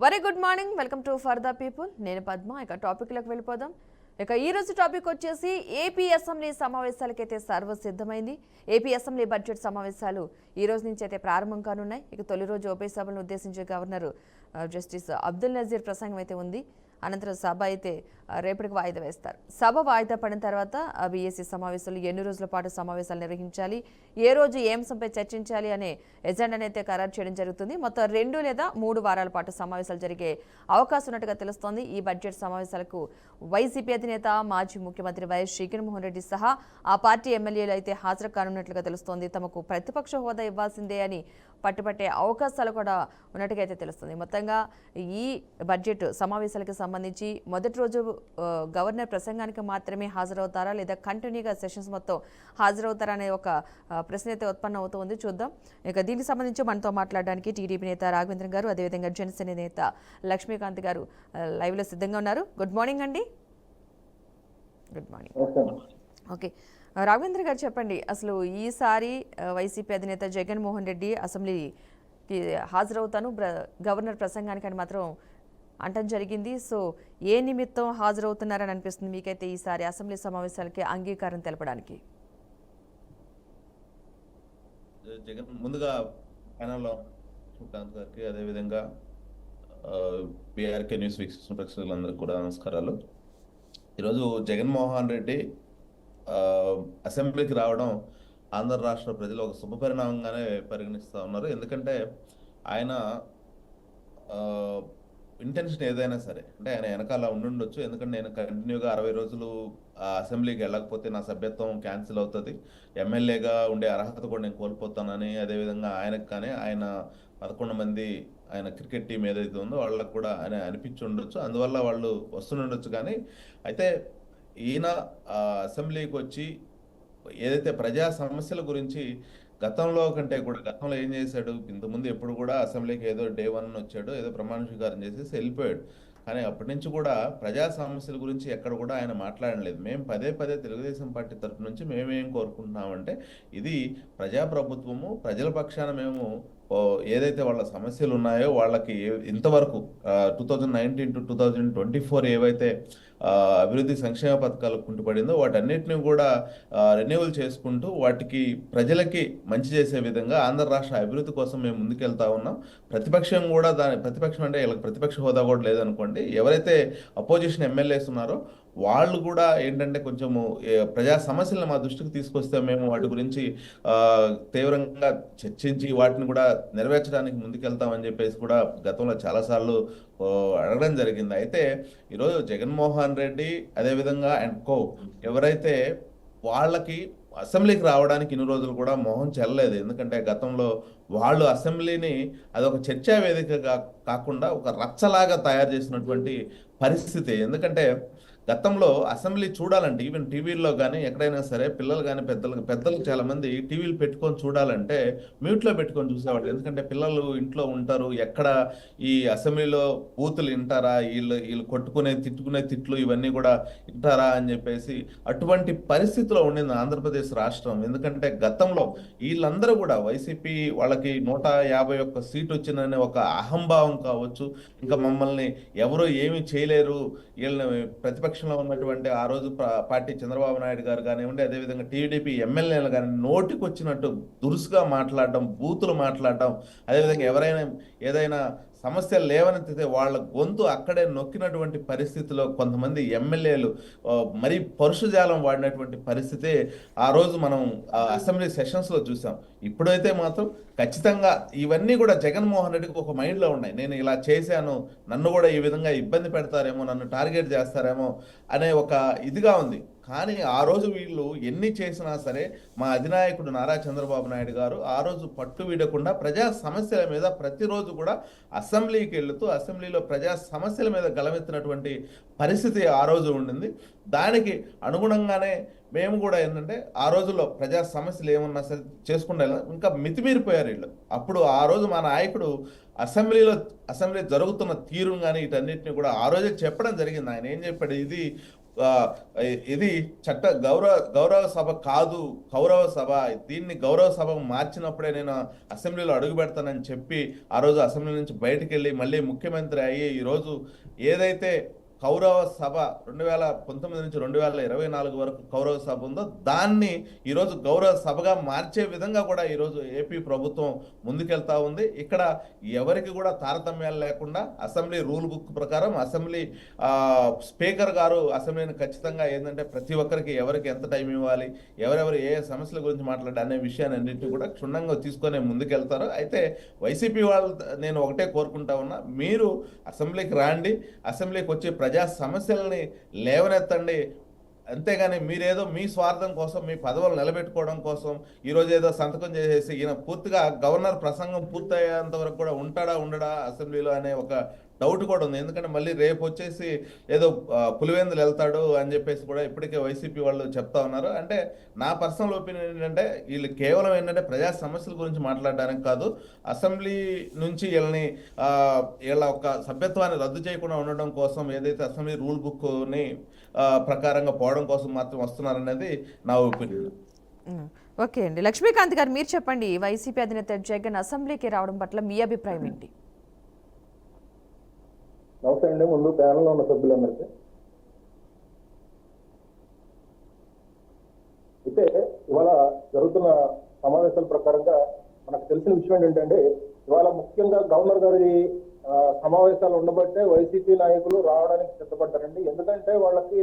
Very good morning, welcome to for the people. నేను పద్మ. ఇక టాపిక్లోకి వెళ్ళిపోదాం. ఇక ఈ రోజు టాపిక్ వచ్చేసి ఏపీ అసెంబ్లీ సమావేశాలకైతే సర్వసిద్ధమైంది. ఏపీ అసెంబ్లీ బడ్జెట్ సమావేశాలు ఈ రోజు నుంచి అయితే ప్రారంభం కానున్నాయి. ఇక తొలి రోజు ఉభయ సభలను ఉద్దేశించి గవర్నర్ జస్టిస్ అబ్దుల్ నజీర్ ప్రసంగం అయితే ఉంది. అనంతరం సభ అయితే రేపటికి వాయిదా వేస్తారు. సభ వాయిదా పడిన తర్వాత బీఏసీ సమావేశాలు ఎన్ని రోజుల పాటు సమావేశాలు నిర్వహించాలి, ఏ రోజు ఏ అంశంపై చర్చించాలి అనే ఎజెండాను అయితే ఖరారు చేయడం జరుగుతుంది. మొత్తం 2 లేదా 3 వారాల పాటు సమావేశాలు జరిగే అవకాశం ఉన్నట్టుగా తెలుస్తోంది. ఈ బడ్జెట్ సమావేశాలకు వైసీపీ అధినేత మాజీ ముఖ్యమంత్రి వైఎస్ జగన్మోహన్ రెడ్డి సహా ఆ పార్టీ ఎమ్మెల్యేలు అయితే హాజరు కానున్నట్లుగా తెలుస్తోంది. తమకు ప్రతిపక్ష హోదా ఇవ్వాల్సిందే అని పట్టుపట్టే అవకాశాలు కూడా ఉన్నట్టుగా అయితే తెలుస్తుంది. మొత్తంగా ఈ బడ్జెట్ సమావేశాలకు సంబంధించి మొదటి రోజు గవర్నర్ ప్రసంగానికి మాత్రమే హాజరవుతారా లేదా కంటిన్యూగా సెషన్స్ మొత్తం హాజరవుతారా అనే ఒక ప్రశ్న అయితే ఉత్పన్నం అవుతుంది. చూద్దాం. ఇక దీనికి సంబంధించి మనతో మాట్లాడడానికి టీడీపీ నేత రాఘవేంద్ర గారు, అదేవిధంగా జనసేన నేత లక్ష్మీకాంత్ గారు లైవ్లో సిద్ధంగా ఉన్నారు. గుడ్ మార్నింగ్ అండి. Good morning. ఓకే, రాఘవేంద్ర గారు చెప్పండి, అసలు ఈసారి వైసీపీ అధినేత జగన్మోహన్ రెడ్డి అసెంబ్లీకి హాజరవుతాను గవర్నర్ ప్రసంగానికి అని మాత్రం అంటం జరిగింది. సో ఏ నిమిత్తం హాజరవుతున్నారని అనిపిస్తుంది మీకైతే ఈసారి అసెంబ్లీ సమావేశాలకి అంగీకారం తెలపడానికి? జగన్ ముందుగా ప్యానల్లో శ్రీకాంత్ గారికి, అదేవిధంగా పిఆర్కే న్యూస్ వీక్షిస్తున్న ప్రేక్షకులందరికీ కూడా నమస్కారాలు. ఈరోజు జగన్మోహన్ రెడ్డి అసెంబ్లీకి రావడం ఆంధ్ర రాష్ట్ర ప్రజలు ఒక శుభపరిణామంగానే పరిగణిస్తూ ఉన్నారు. ఎందుకంటే ఆయన ఇంటెన్షన్ ఏదైనా సరే, అంటే ఆయన వెనకాల ఉండుండొచ్చు. ఎందుకంటే నేను కంటిన్యూగా 60 రోజులు అసెంబ్లీకి వెళ్ళకపోతే నా సభ్యత్వం క్యాన్సిల్ అవుతుంది, ఎమ్మెల్యేగా ఉండే అర్హత కూడా నేను కోల్పోతానని, అదేవిధంగా ఆయనకు కానీ ఆయన 11 మంది ఆయన క్రికెట్ టీం ఏదైతే ఉందో వాళ్ళకు కూడా ఆయన అనిపించి ఉండొచ్చు, అందువల్ల వాళ్ళు వస్తుండొచ్చు. కానీ అయితే ఈయన అసెంబ్లీకి వచ్చి ఏదైతే ప్రజా సమస్యల గురించి గతంలో కంటే కూడా, గతంలో ఏం చేశాడు, ఇంతకుముందు ఎప్పుడు కూడా అసెంబ్లీకి ఏదో డే 1 వచ్చాడు, ఏదో ప్రమాణ స్వీకారం చేసేసి వెళ్ళిపోయాడు. కానీ అప్పటి నుంచి కూడా ప్రజా సమస్యల గురించి ఎక్కడ కూడా ఆయన మాట్లాడలేదు. మేము పదే పదే తెలుగుదేశం పార్టీ తరఫు నుంచి మేమేం కోరుకుంటున్నామంటే, ఇది ప్రజాప్రభుత్వము, ప్రజల పక్షాన మేము ఏదైతే వాళ్ళ సమస్యలు ఉన్నాయో వాళ్ళకి ఇంతవరకు 2019 to 2024 ఏవైతే అభివృద్ధి సంక్షేమ పథకాలు కుంటుపడిందో వాటన్నిటిని కూడా రెన్యూవల్ చేసుకుంటూ వాటికి ప్రజలకి మంచి చేసే విధంగా ఆంధ్ర రాష్ట్ర అభివృద్ధి కోసం మేము ముందుకెళ్తా ఉన్నాం. ప్రతిపక్షం కూడా ప్రతిపక్షం అంటే వీళ్ళకి ప్రతిపక్ష హోదా కూడా లేదనుకోండి, ఎవరైతే అపోజిషన్ ఎమ్మెల్యేస్ ఉన్నారో వాళ్ళు కూడా ఏంటంటే కొంచెము ప్రజా సమస్యలను మా దృష్టికి తీసుకొస్తే మేము వాటి గురించి తీవ్రంగా చర్చించి వాటిని కూడా నెరవేర్చడానికి ముందుకెళ్తామని చెప్పేసి కూడా గతంలో చాలాసార్లు అడగడం జరిగింది. అయితే ఈరోజు జగన్మోహన్ రెడ్డి అదేవిధంగా అండ్ కో ఎవరైతే వాళ్ళకి అసెంబ్లీకి రావడానికి ఇన్ని రోజులు కూడా మొహం చెల్లలేదు. ఎందుకంటే గతంలో వాళ్ళు అసెంబ్లీని అదొక చర్చా వేదికగా కాకుండా ఒక రచ్చలాగా తయారు చేసినటువంటి పరిస్థితి. ఎందుకంటే గతంలో అసెంబ్లీ చూడాలంటే ఈవెన్ టీవీల్లో కానీ ఎక్కడైనా సరే పిల్లలు కానీ పెద్దలు చాలా మంది టీవీలు పెట్టుకొని చూడాలంటే మ్యూట్లో పెట్టుకొని చూసేవాళ్ళు. ఎందుకంటే పిల్లలు ఇంట్లో ఉంటారు, ఎక్కడ ఈ అసెంబ్లీలో బూతులు వింటారా, వీళ్ళు తిట్టుకునే తిట్లు ఇవన్నీ కూడా వింటారా అని చెప్పేసి అటువంటి పరిస్థితిలో ఉండింది ఆంధ్రప్రదేశ్ రాష్ట్రం. ఎందుకంటే గతంలో వీళ్ళందరూ కూడా వైసీపీ వాళ్ళకి 151 సీటు వచ్చిందనే ఒక అహంభావం కావచ్చు, ఇంకా మమ్మల్ని ఎవరో ఏమీ చేయలేరు, వీళ్ళని ప్రతిపక్షంలో ఉన్నటువంటి ఆ రోజు పార్టీ చంద్రబాబు నాయుడు గారు కానివ్వండి, అదేవిధంగా టీడీపీ ఎమ్మెల్యేలు కానీ నోటికి వచ్చినట్టు దురుసుగా మాట్లాడడం, బూతులు మాట్లాడడం, అదేవిధంగా ఎవరైనా ఏదైనా సమస్యలు లేవనెత్తితే వాళ్ళ గొంతు అక్కడే నొక్కినటువంటి పరిస్థితిలో కొంతమంది ఎమ్మెల్యేలు మరీ పరుషజాలం వాడినటువంటి పరిస్థితి ఆ రోజు మనం అసెంబ్లీ సెషన్స్లో చూసాం. ఇప్పుడైతే మాత్రం ఖచ్చితంగా ఇవన్నీ కూడా జగన్మోహన్ రెడ్డికి ఒక మైండ్లో ఉన్నాయి. నేను ఇలా చేశాను, నన్ను కూడా ఈ విధంగా ఇబ్బంది పెడతారేమో, నన్ను టార్గెట్ చేస్తారేమో అనే ఒక ఇదిగా ఉంది. కానీ ఆ రోజు వీళ్ళు ఎన్ని చేసినా సరే మా అధినాయకుడు నారా చంద్రబాబు నాయుడు గారు ఆ రోజు పట్టు వీడకుండా ప్రజా సమస్యల మీద ప్రతిరోజు కూడా అసెంబ్లీకి వెళుతూ అసెంబ్లీలో ప్రజా సమస్యల మీద గలమెత్తినటువంటి పరిస్థితి ఆ రోజు ఉండింది. దానికి అనుగుణంగానే మేము కూడా ఏంటంటే ఆ రోజుల్లో ప్రజా సమస్యలు ఏమన్నా సరే చేసుకుంటే ఇంకా మితిమీరిపోయారు వీళ్ళు. అప్పుడు ఆ రోజు మా నాయకుడు అసెంబ్లీ జరుగుతున్న తీరును కానీ వీటన్నిటిని కూడా ఆ రోజే చెప్పడం జరిగింది. ఆయన ఏం చెప్పాడు, ఇది ఆ, ఇది గౌరవ సభ కాదు, కౌరవ సభ. దీన్ని గౌరవ సభ మార్చినప్పుడే నేను అసెంబ్లీలో అడుగు పెడతానని చెప్పి ఆ రోజు అసెంబ్లీ నుంచి బయటకు వెళ్ళి మళ్ళీ ముఖ్యమంత్రి అయ్యి ఈరోజు ఏదైతే కౌరవ సభ 2019 నుంచి 2024 వరకు కౌరవ సభ ఉందో దాన్ని ఈరోజు గౌరవ సభగా మార్చే విధంగా కూడా ఈరోజు ఏపీ ప్రభుత్వం ముందుకెళ్తా ఉంది. ఇక్కడ ఎవరికి కూడా తారతమ్యాలు లేకుండా అసెంబ్లీ రూల్ బుక్ ప్రకారం అసెంబ్లీ స్పీకర్ గారు అసెంబ్లీని ఖచ్చితంగా ఏంటంటే ప్రతి ఒక్కరికి ఎవరికి ఎంత టైం ఇవ్వాలి, ఎవరెవరు ఏ సమస్యల గురించి మాట్లాడాలి అనే విషయాన్ని అన్నింటినీ కూడా క్షుణ్ణంగా తీసుకొని ముందుకెళ్తారు. అయితే వైసీపీ వాళ్ళు నేను ఒకటే కోరుకుంటా ఉన్నా, మీరు అసెంబ్లీకి రాండి, అసెంబ్లీకి వచ్చి ప్రజా సమస్యలని లేవనెత్తండి. అంతేగాని మీరేదో మీ స్వార్థం కోసం, మీ పదవులు నిలబెట్టుకోవడం కోసం ఈరోజు ఏదో సంతకం చేసేసి ఈయన పూర్తిగా గవర్నర్ ప్రసంగం పూర్తయ్యేంత వరకు కూడా ఉంటాడా ఉండడా అసెంబ్లీలో అనే ఒక డౌట్ కూడా ఉంది. ఎందుకంటే మళ్ళీ రేపు వచ్చేసి ఏదో పులివెందులు వెళ్తాడు అని చెప్పేసి కూడా ఇప్పటికే వైసీపీ వాళ్ళు చెప్తా ఉన్నారు. అంటే నా పర్సనల్ ఒపీనియన్ ఏంటంటే వీళ్ళు కేవలం ఏంటంటే ప్రజా సమస్యల గురించి మాట్లాడడానికి కాదు, అసెంబ్లీ నుంచి వీళ్ళ ఒక సభ్యత్వాన్ని రద్దు చేయకుండా ఉండడం కోసం ఏదైతే అసెంబ్లీ రూల్ బుక్ని ప్రకారంగా పోవడం కోసం మాత్రం వస్తున్నారనేది నా ఒపీనియన్. ఓకే అండి, లక్ష్మీకాంత్ గారు మీరు చెప్పండి, వైసీపీ అధినేత జగన్ అసెంబ్లీకి రావడం పట్ల మీ అభిప్రాయం ఏంటి? నమస్తే అండి. ముందు ప్యానల్లో ఉన్న సభ్యులందరికీ. అయితే ఇవాళ జరుగుతున్న సమావేశాల ప్రకారంగా మనకు తెలిసిన విషయం ఏంటంటే, ఇవాళ ముఖ్యంగా గవర్నర్ గారి సమావేశాలు ఉండబట్టే వైసీపీ నాయకులు రావడానికి సిద్ధపడ్డారండి. ఎందుకంటే వాళ్ళకి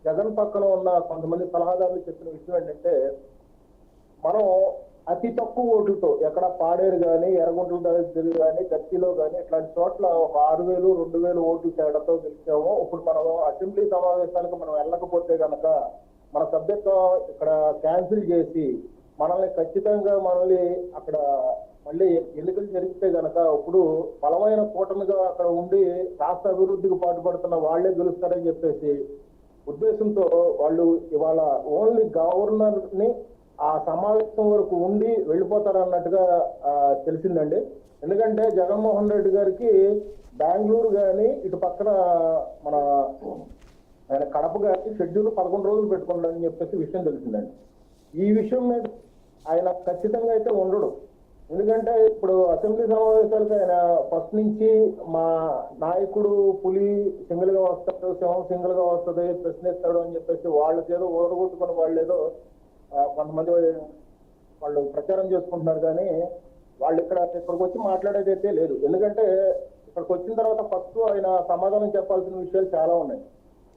జగన్ పక్కన ఉన్న కొంతమంది సలహాదారులు చెప్పిన విషయం ఏంటంటే, మనం అతి తక్కువ ఓట్లతో ఎక్కడ పాడేరు కానీ, ఎర్రగుంటల దగ్గర కానీ, గట్టిలో కానీ ఇట్లాంటి చోట్ల ఒక 6,000, 2,000 ఓట్లు తేడాతో గెలిచాము. ఇప్పుడు మనం అసెంబ్లీ సమావేశాలకు మనం వెళ్ళకపోతే గనక మన సభ్యత్వం ఇక్కడ క్యాన్సిల్ చేసి మనల్ని అక్కడ మళ్ళీ ఎన్నికలు జరిగితే గనక ఇప్పుడు బలమైన కూటమిగా అక్కడ ఉండి రాష్ట్ర అభివృద్ధికి పాటుపడుతున్న వాళ్లే గెలుస్తారని చెప్పేసి ఉద్దేశంతో వాళ్ళు ఇవాళ ఓన్లీ గవర్నర్ ని ఆ సమావేశం వరకు ఉండి వెళ్ళిపోతారన్నట్టుగా తెలిసిందండి. ఎందుకంటే జగన్మోహన్ రెడ్డి గారికి బెంగళూరు కానీ, ఇటు పక్కన మన ఆయన కడప గారి షెడ్యూల్ 11 రోజులు పెట్టుకున్నాడని చెప్పేసి విషయం తెలిసిందండి. ఈ విషయం మీద ఆయన ఖచ్చితంగా అయితే ఉండడు. ఎందుకంటే ఇప్పుడు అసెంబ్లీ సమావేశాలకు ఆయన ఫస్ట్ నుంచి మా నాయకుడు పులి సింగిల్ గా వస్తాడు, సింహం సింగిల్ గా వస్తుంది, ప్రశ్నిస్తాడు అని చెప్పేసి వాళ్ళకేదో ఓడగొట్టుకుని వాళ్ళేదో కొంతమంది వాళ్ళు ప్రచారం చేసుకుంటున్నారు. కానీ వాళ్ళు ఇక్కడికి వచ్చి మాట్లాడేది అయితే లేదు. ఎందుకంటే ఇక్కడికి వచ్చిన తర్వాత ఫస్ట్ ఆయన సమాధానం చెప్పాల్సిన విషయాలు చాలా ఉన్నాయి.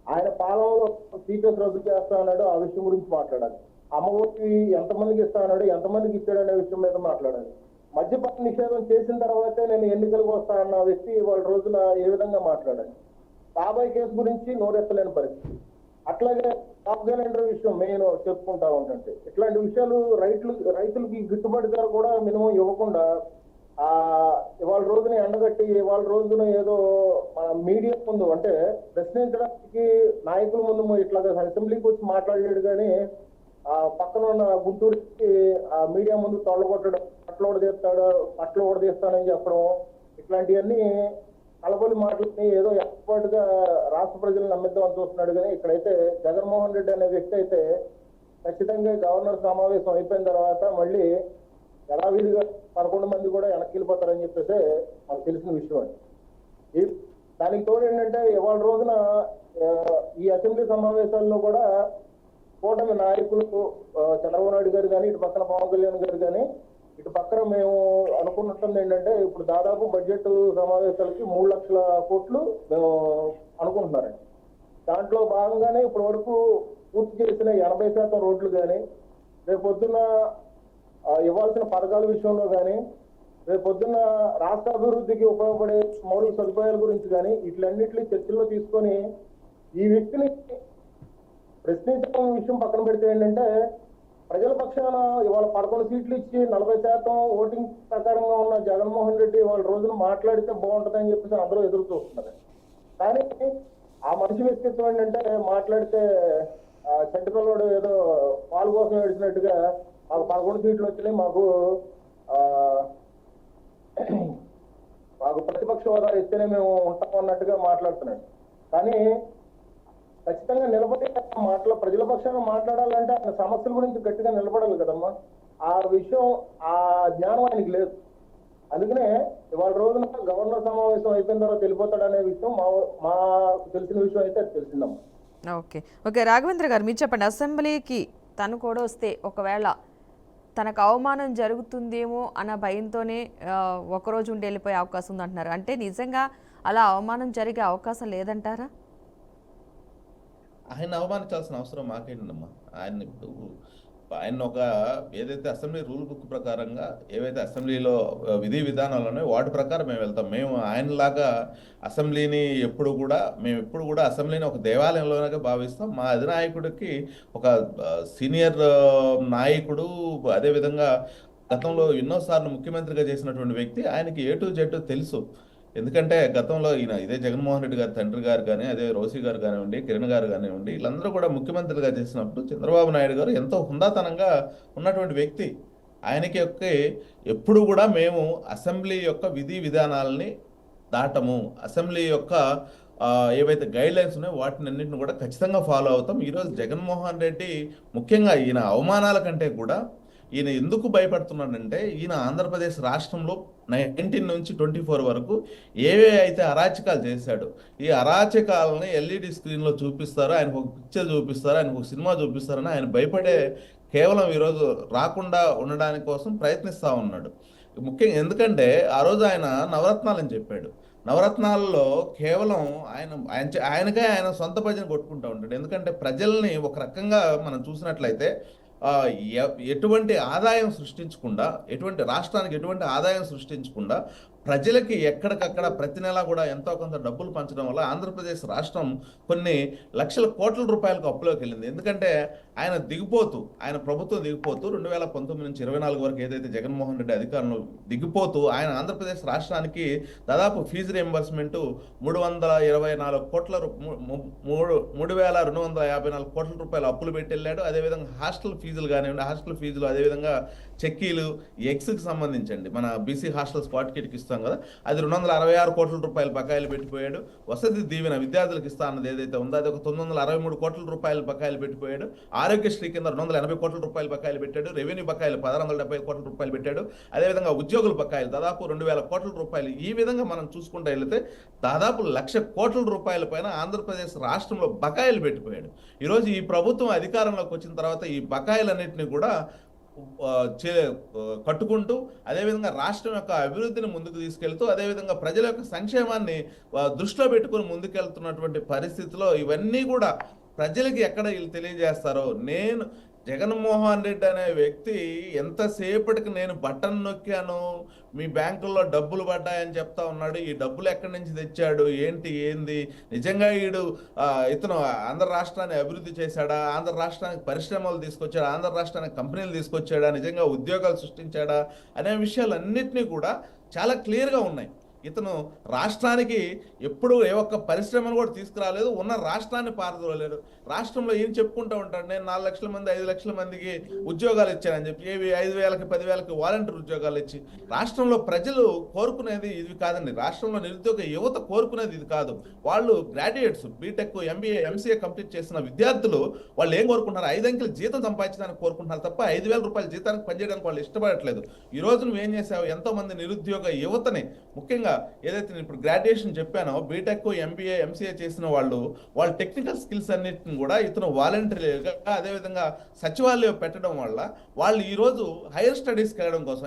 ఆయన పాలనలో టీచర్స్ రద్దు చేస్తా అన్నాడు, ఆ విషయం గురించి మాట్లాడాలి. అమ్మఒడి ఎంతమందికి ఇస్తా అన్నాడు, ఎంతమందికి ఇచ్చాడు అనే విషయం మీద మాట్లాడాలి. మద్యపాన నిషేధం చేసిన తర్వాతే నేను ఎన్నికలకు వస్తా అన్న వ్యక్తి వాళ్ళ రోజున ఏ విధంగా మాట్లాడాలి. బాబాయ్ కేసు గురించి నోరెత్తలేని పరిస్థితి. అట్లాగే టాప్ గ్యాలెండర్ విషయం మెయిన్ చెప్పుకుంటా ఉంటుంటే ఇట్లాంటి విషయాలు రైతులకి గిట్టుబాటు ధర కూడా మినిమం ఇవ్వకుండా ఇవాళ రోజున ఎండగట్టి ఇవాళ రోజున ఏదో మన మీడియా ముందు అంటే ప్రశ్నించడానికి నాయకుల ముందు ఇట్లాగా అసెంబ్లీకి వచ్చి మాట్లాడాడు. కానీ పక్కన ఉన్న గుంటూరుకి మీడియా ముందు తొలగొట్టడం, పట్ల ఓడదీస్తానని చెప్పడం, ఇట్లాంటివన్నీ కలబొలి మాటలని ఏదో ఏర్పాటుగా రాష్ట్ర ప్రజలను నమ్మిద్దామని చూస్తున్నాడు. కానీ ఇక్కడైతే జగన్మోహన్ రెడ్డి అనే వ్యక్తి అయితే ఖచ్చితంగా గవర్నర్ సమావేశం అయిపోయిన తర్వాత మళ్ళీ యథావిధిగా 11 మంది కూడా వెనక్కి వెళ్ళిపోతారని చెప్పేసి మనకు తెలిసిన విషయం అండి. దానికి తోడు ఏంటంటే ఇవాళ రోజున ఈ అసెంబ్లీ సమావేశాల్లో కూడా కూటమి నాయకులు చంద్రబాబు నాయుడు గారు కానీ, ఇటు పక్కన పవన్ కళ్యాణ్ గారు కానీ, ఇటు పక్కన మేము అనుకున్నట్టుంది ఏంటంటే ఇప్పుడు దాదాపు బడ్జెట్ సమావేశాలకి 3 లక్షల కోట్లు మేము అనుకుంటున్నారండి. దాంట్లో భాగంగానే ఇప్పటి వరకు పూర్తి చేసిన 80% రోడ్లు కానీ, రేపొద్దున్న ఇవ్వాల్సిన పథకాల విషయంలో కానీ, రేపొద్దున్న రాష్ట్ర అభివృద్ధికి ఉపయోగపడే మౌలిక సదుపాయాల గురించి కానీ ఇట్లన్నింటినీ చర్చల్లో తీసుకొని ఈ వ్యక్తిని ప్రశ్నించడం విషయం పక్కన పెడితే ఏంటంటే ప్రజల పక్షాన ఇవాళ 11 సీట్లు ఇచ్చి 40% ఓటింగ్ ప్రకారంగా ఉన్న జగన్మోహన్ రెడ్డి వాళ్ళ రోజున మాట్లాడితే బాగుంటుందని చెప్పేసి అందరూ ఎదురు చూస్తున్నారు. కానీ ఆ మనిషి వ్యక్తిత్వం ఏంటంటే మాట్లాడితే చెంటపిల్లడు ఏదో పాలు కోసం ఏడిచినట్టుగా మాకు 11 సీట్లు వచ్చినాయి, మాకు ప్రతిపక్ష హోదా ఇస్తేనే మేము ఉంటాం అన్నట్టుగా మాట్లాడుతున్నాడు. కానీ ఖచ్చితంగా నిలబడి ప్రజల పక్షాన మాట్లాడాలంటే ఆయన సమస్యల గురించి గట్టిగా నిలబడాలి కదమ్మా. ఆ విషయం, ఆ జ్ఞానం ఆయనకి లేదు. అందుకనే ఇవాళ రోజున గవర్నర్ సమావేశం అయిపోయిన తర్వాత వెళ్ళిపోతాడనే విషయం మా తెలిసిన విషయం అయితే అది తెలిసిందమ్మా. ఓకే ఓకే రాఘవేంద్ర గారు, మీరు చెప్పండి. అసెంబ్లీకి తను కూడా వస్తే ఒకవేళ తనకు అవమానం జరుగుతుందేమో అన్న భయంతోనే ఒకరోజు ఉండి వెళ్ళిపోయే అవకాశం ఉంది అంటున్నారు. అంటే నిజంగా అలా అవమానం జరిగే అవకాశం లేదంటారా? ఆయన అవమానించాల్సిన అవసరం మాకేంటమ్మా. ఆయన ఒక ఏదైతే అసెంబ్లీ రూల్ బుక్ ప్రకారంగా ఏవైతే అసెంబ్లీలో విధి విధానాలు ఉన్నాయో వాటి ప్రకారం మేము వెళ్తాం. మేము ఆయనలాగా అసెంబ్లీని మేము ఎప్పుడు కూడా అసెంబ్లీని ఒక దేవాలయంలోనే భావిస్తాం. మా అధినాయకుడికి ఒక సీనియర్ నాయకుడు, అదేవిధంగా గతంలో ఎన్నోసార్లు ముఖ్యమంత్రిగా చేసినటువంటి వ్యక్తి, ఆయనకి A to Z తెలుసు. ఎందుకంటే గతంలో ఇదే జగన్మోహన్ రెడ్డి గారి తండ్రి గారు కానీ, అదే రోసి గారు కానివ్వండి, కిరణ్ గారు కానివ్వండి, వీళ్ళందరూ కూడా ముఖ్యమంత్రిగా చేసినప్పుడు చంద్రబాబు నాయుడు గారు ఎంతో హుందాతనంగా ఉన్నటువంటి వ్యక్తి. ఆయనకి ఎప్పుడు కూడా మేము అసెంబ్లీ యొక్క విధి విధానాలని దాటము, అసెంబ్లీ యొక్క ఏవైతే గైడ్ లైన్స్ ఉన్నాయో వాటిని అన్నింటిని కూడా ఖచ్చితంగా ఫాలో అవుతాం. ఈరోజు జగన్మోహన్ రెడ్డి ముఖ్యంగా ఈయన అవమానాల కంటే కూడా ఈయన ఎందుకు భయపడుతున్నాడంటే, ఈయన ఆంధ్రప్రదేశ్ రాష్ట్రంలో 19 నుంచి 24 వరకు ఏవే అయితే అరాచకాలు చేశాడు, ఈ అరాచకాలని LED స్క్రీన్లో చూపిస్తారు, ఆయనకు ఒక పిక్చర్ చూపిస్తారు, ఆయనకు ఒక సినిమా చూపిస్తారని ఆయన భయపడే కేవలం ఈరోజు రాకుండా ఉండడానికి కోసం ప్రయత్నిస్తూ ఉన్నాడు. ముఖ్యంగా ఎందుకంటే ఆ రోజు ఆయన నవరత్నాలని చెప్పాడు. నవరత్నాల్లో కేవలం ఆయనకే ఆయన సొంత ప్రజలను కొట్టుకుంటూ ఉంటాడు. ఎందుకంటే ప్రజల్ని ఒక రకంగా మనం చూసినట్లయితే ఎటువంటి ఆదాయం సృష్టించకుండా, రాష్ట్రానికి ఎటువంటి ఆదాయం సృష్టించకుండా ప్రజలకి ఎక్కడికక్కడ ప్రతి నెల కూడా ఎంతో కొంత డబ్బులు పంచడం వల్ల ఆంధ్రప్రదేశ్ రాష్ట్రం కొన్ని లక్షల కోట్ల రూపాయలకు అప్పులోకి వెళ్ళింది. ఎందుకంటే ఆయన ప్రభుత్వం దిగిపోతూ 2019 నుంచి 24 వరకు ఏదైతే జగన్మోహన్ రెడ్డి అధికారంలో దిగిపోతూ ఆయన ఆంధ్రప్రదేశ్ రాష్ట్రానికి దాదాపు ఫీజు రియంబర్స్మెంట్ 324 కోట్ల 3,254 కోట్ల రూపాయలు అప్పులు పెట్టి వెళ్ళాడు. అదేవిధంగా హాస్టల్ ఫీజులు కానివ్వండి, హాస్టల్ ఫీజులు, అదేవిధంగా చెక్కీలు, ఎగ్స్కి సంబంధించండి, మన బీసీ హాస్టల్ స్పాట్ కిట్కి ఇస్తాం కదా, అది 266 కోట్ల రూపాయలు బకాయిలు పెట్టిపోయాడు. వసతి దీవెన విద్యార్థులకు ఇస్తా అన్నది ఏదైతే ఉందో అది ఒక 963 కోట్ల రూపాయలు బకాయిలు పెట్టిపోయాడు. ఆరోగ్యశ్రీ కింద 280 కోట్ల రూపాయలు బకాయిలు పెట్టాడు. రెవెన్యూ బకాయిలు 1,670 కోట్ల రూపాయలు పెట్టాడు. అదేవిధంగా ఉద్యోగుల బకాయిలు దాదాపు 2,000 కోట్ల రూపాయలు. ఈ విధంగా మనం చూసుకుంటూ వెళితే దాదాపు 1,00,000 కోట్ల రూపాయల పైన ఆంధ్రప్రదేశ్ రాష్ట్రంలో బకాయిలు పెట్టిపోయాడు. ఈరోజు ఈ ప్రభుత్వం అధికారంలోకి వచ్చిన తర్వాత ఈ బకాయిలన్నింటినీ కూడా కట్టుకుంటూ, అదేవిధంగా రాష్ట్రం యొక్క అభివృద్ధిని ముందుకు తీసుకెళ్తూ, అదేవిధంగా ప్రజల యొక్క సంక్షేమాన్ని దృష్టిలో పెట్టుకుని ముందుకెళ్తున్నటువంటి పరిస్థితిలో ఇవన్నీ కూడా ప్రజలకి ఎక్కడ వీళ్ళు తెలియజేస్తారో, జగన్మోహన్ రెడ్డి అనే వ్యక్తి ఎంతసేపటికి నేను బటన్ నొక్కాను, మీ బ్యాంకుల్లో డబ్బులు పడ్డాయని చెప్తా ఉన్నాడు. ఈ డబ్బులు ఎక్కడి నుంచి తెచ్చాడు, ఏంది నిజంగా ఇతను ఆంధ్ర రాష్ట్రాన్ని అభివృద్ధి చేశాడా, ఆంధ్ర రాష్ట్రానికి పరిశ్రమలు తీసుకొచ్చాడా, ఆంధ్ర రాష్ట్రానికి కంపెనీలు తీసుకొచ్చాడా, నిజంగా ఉద్యోగాలు సృష్టించాడా అనే విషయాలన్నింటినీ కూడా చాలా క్లియర్గా ఉన్నాయి. ఇతను రాష్ట్రానికి ఎప్పుడు ఏ ఒక్క పరిశ్రమను కూడా తీసుకురాలేదు, ఉన్న రాష్ట్రాన్ని పారదోలలేదు. రాష్ట్రంలో ఏం చెప్పుకుంటూ ఉంటాడు, నేను 4 లక్షల మంది 5 లక్షల మందికి ఉద్యోగాలు ఇచ్చానని చెప్పి, 5,000కి 10,000కి వాలంటీర్ ఉద్యోగాలు ఇచ్చి, రాష్ట్రంలో ప్రజలు కోరుకునేది ఇది కాదండి. రాష్ట్రంలో నిరుద్యోగ యువత కోరుకునేది ఇది కాదు. వాళ్ళు graduates, B Tech, MBA, MCA complete చేసిన విద్యార్థులు వాళ్ళు ఏం కోరుకుంటున్నారు, 5 అంకెలు జీతం సంపాదించడానికి కోరుకుంటున్నారు తప్ప 5,000 రూపాయల జీతానికి పనిచేయడానికి వాళ్ళు ఇష్టపడట్లేదు. ఈ రోజు నువ్వేం చేసావు, ఎంతో మంది నిరుద్యోగ యువతని, ముఖ్యంగా ఏదైతే నేను ఇప్పుడు గ్రాడ్యుయేషన్ చెప్పానో, బీటెక్, MBA, MCA చేసిన వాళ్ళ టెక్నికల్ స్కిల్స్ అన్నిటిని కూడా ఇతను వాలంటీర్గా, అదేవిధంగా సచివాలయం పెట్టడం వల్ల వాళ్ళు ఈరోజు హైయర్ స్టడీస్కి వెళ్ళడం కోసం,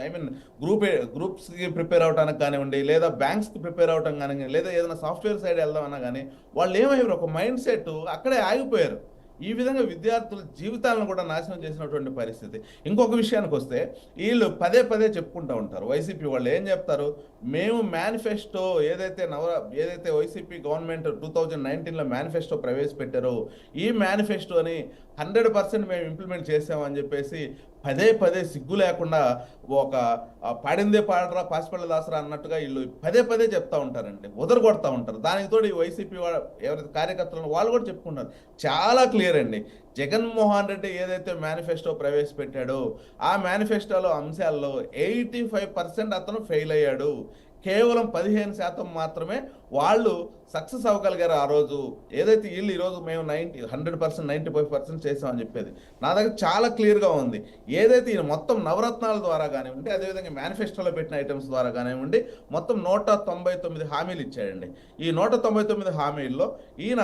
గ్రూప్స్కి ప్రిపేర్ అవడానికి కానివ్వండి, లేదా బ్యాంక్స్కి ప్రిపేర్ అవడం కానివ్వండి, లేదా ఏదైనా సాఫ్ట్వేర్ సైడ్ వెళ్దామన్నా కానీ వాళ్ళు ఏమయ్యారు, ఒక మైండ్ సెట్ అక్కడే ఆగిపోయారు. ఈ విధంగా విద్యార్థుల జీవితాలను కూడా నాశనం చేసినటువంటి పరిస్థితి. ఇంకొక విషయానికి వస్తే, వీళ్ళు పదే చెప్పుకుంటూ ఉంటారు, వైసీపీ వాళ్ళు ఏం చెప్తారు, మేము మేనిఫెస్టో ఏదైతే వైసీపీ గవర్నమెంట్ 2019లో మేనిఫెస్టో ప్రవేశపెట్టారో, ఈ మేనిఫెస్టోని 100% మేము ఇంప్లిమెంట్ చేసామని చెప్పేసి పదే సిగ్గు లేకుండా ఒక పాడిందే పాడరా పాసిపల్ల దాసరా అన్నట్టుగా వీళ్ళు పదే చెప్తా ఉంటారండి, కొడతా ఉంటారు. దానికి తోడు ఈ వైసీపీ ఎవరైతే కార్యకర్తలను వాళ్ళు కూడా చెప్పుకుంటారు. చాలా క్లియర్ అండి, జగన్మోహన్ రెడ్డి ఏదైతే మేనిఫెస్టో ప్రవేశపెట్టాడో ఆ మేనిఫెస్టోలో అంశాల్లో 85% అతను ఫెయిల్ అయ్యాడు. కేవలం 15% మాత్రమే వాళ్ళు సక్సెస్ అవ్వగలిగారు ఆ రోజు. ఏదైతే వీళ్ళు ఈరోజు మేము 100%, 95% చేసామని చెప్పేది నా దగ్గర చాలా క్లియర్గా ఉంది. ఏదైతే ఈయన మొత్తం నవరత్నాల ద్వారా కానివ్వండి, అదేవిధంగా మేనిఫెస్టోలో పెట్టిన ఐటమ్స్ ద్వారా కానివ్వండి, మొత్తం 199 హామీలు ఇచ్చాడండి. ఈ 199 హామీల్లో ఈయన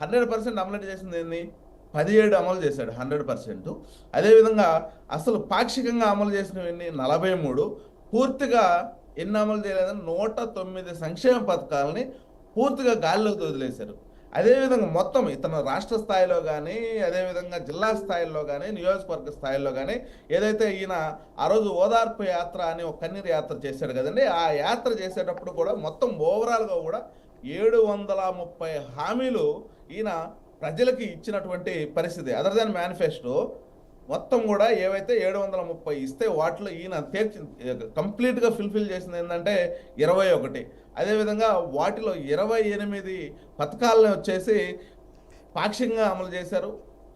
100% అమలు చేసింది ఏంది? 17 అమలు చేశాడు 100%. అదేవిధంగా అసలు పాక్షికంగా అమలు చేసినవన్నీ 43. పూర్తిగా ఎన్ని అమలు చేయలేదని 109 సంక్షేమ పథకాలని పూర్తిగా గాలిలోకి వదిలేశారు. అదేవిధంగా మొత్తం ఇతను రాష్ట్ర స్థాయిలో కానీ, అదేవిధంగా జిల్లా స్థాయిలో కానీ, నియోజకవర్గ స్థాయిలో కానీ ఏదైతే ఈయన ఆ రోజు ఓదార్పు యాత్ర అని ఒక కన్నీరు యాత్ర చేశాడు కదండి, ఆ యాత్ర చేసేటప్పుడు కూడా మొత్తం ఓవరాల్గా కూడా 730 హామీలు ఈయన ప్రజలకి ఇచ్చినటువంటి పరిస్థితి. అదర్ దాన్ మేనిఫెస్టో మొత్తం కూడా ఏవైతే 730 ఇస్తే వాటిలో ఈయన కంప్లీట్గా ఫుల్ఫిల్ చేసింది ఏంటంటే 21. అదేవిధంగా వాటిలో 28 పథకాలను వచ్చేసి పాక్షికంగా అమలు చేశారు.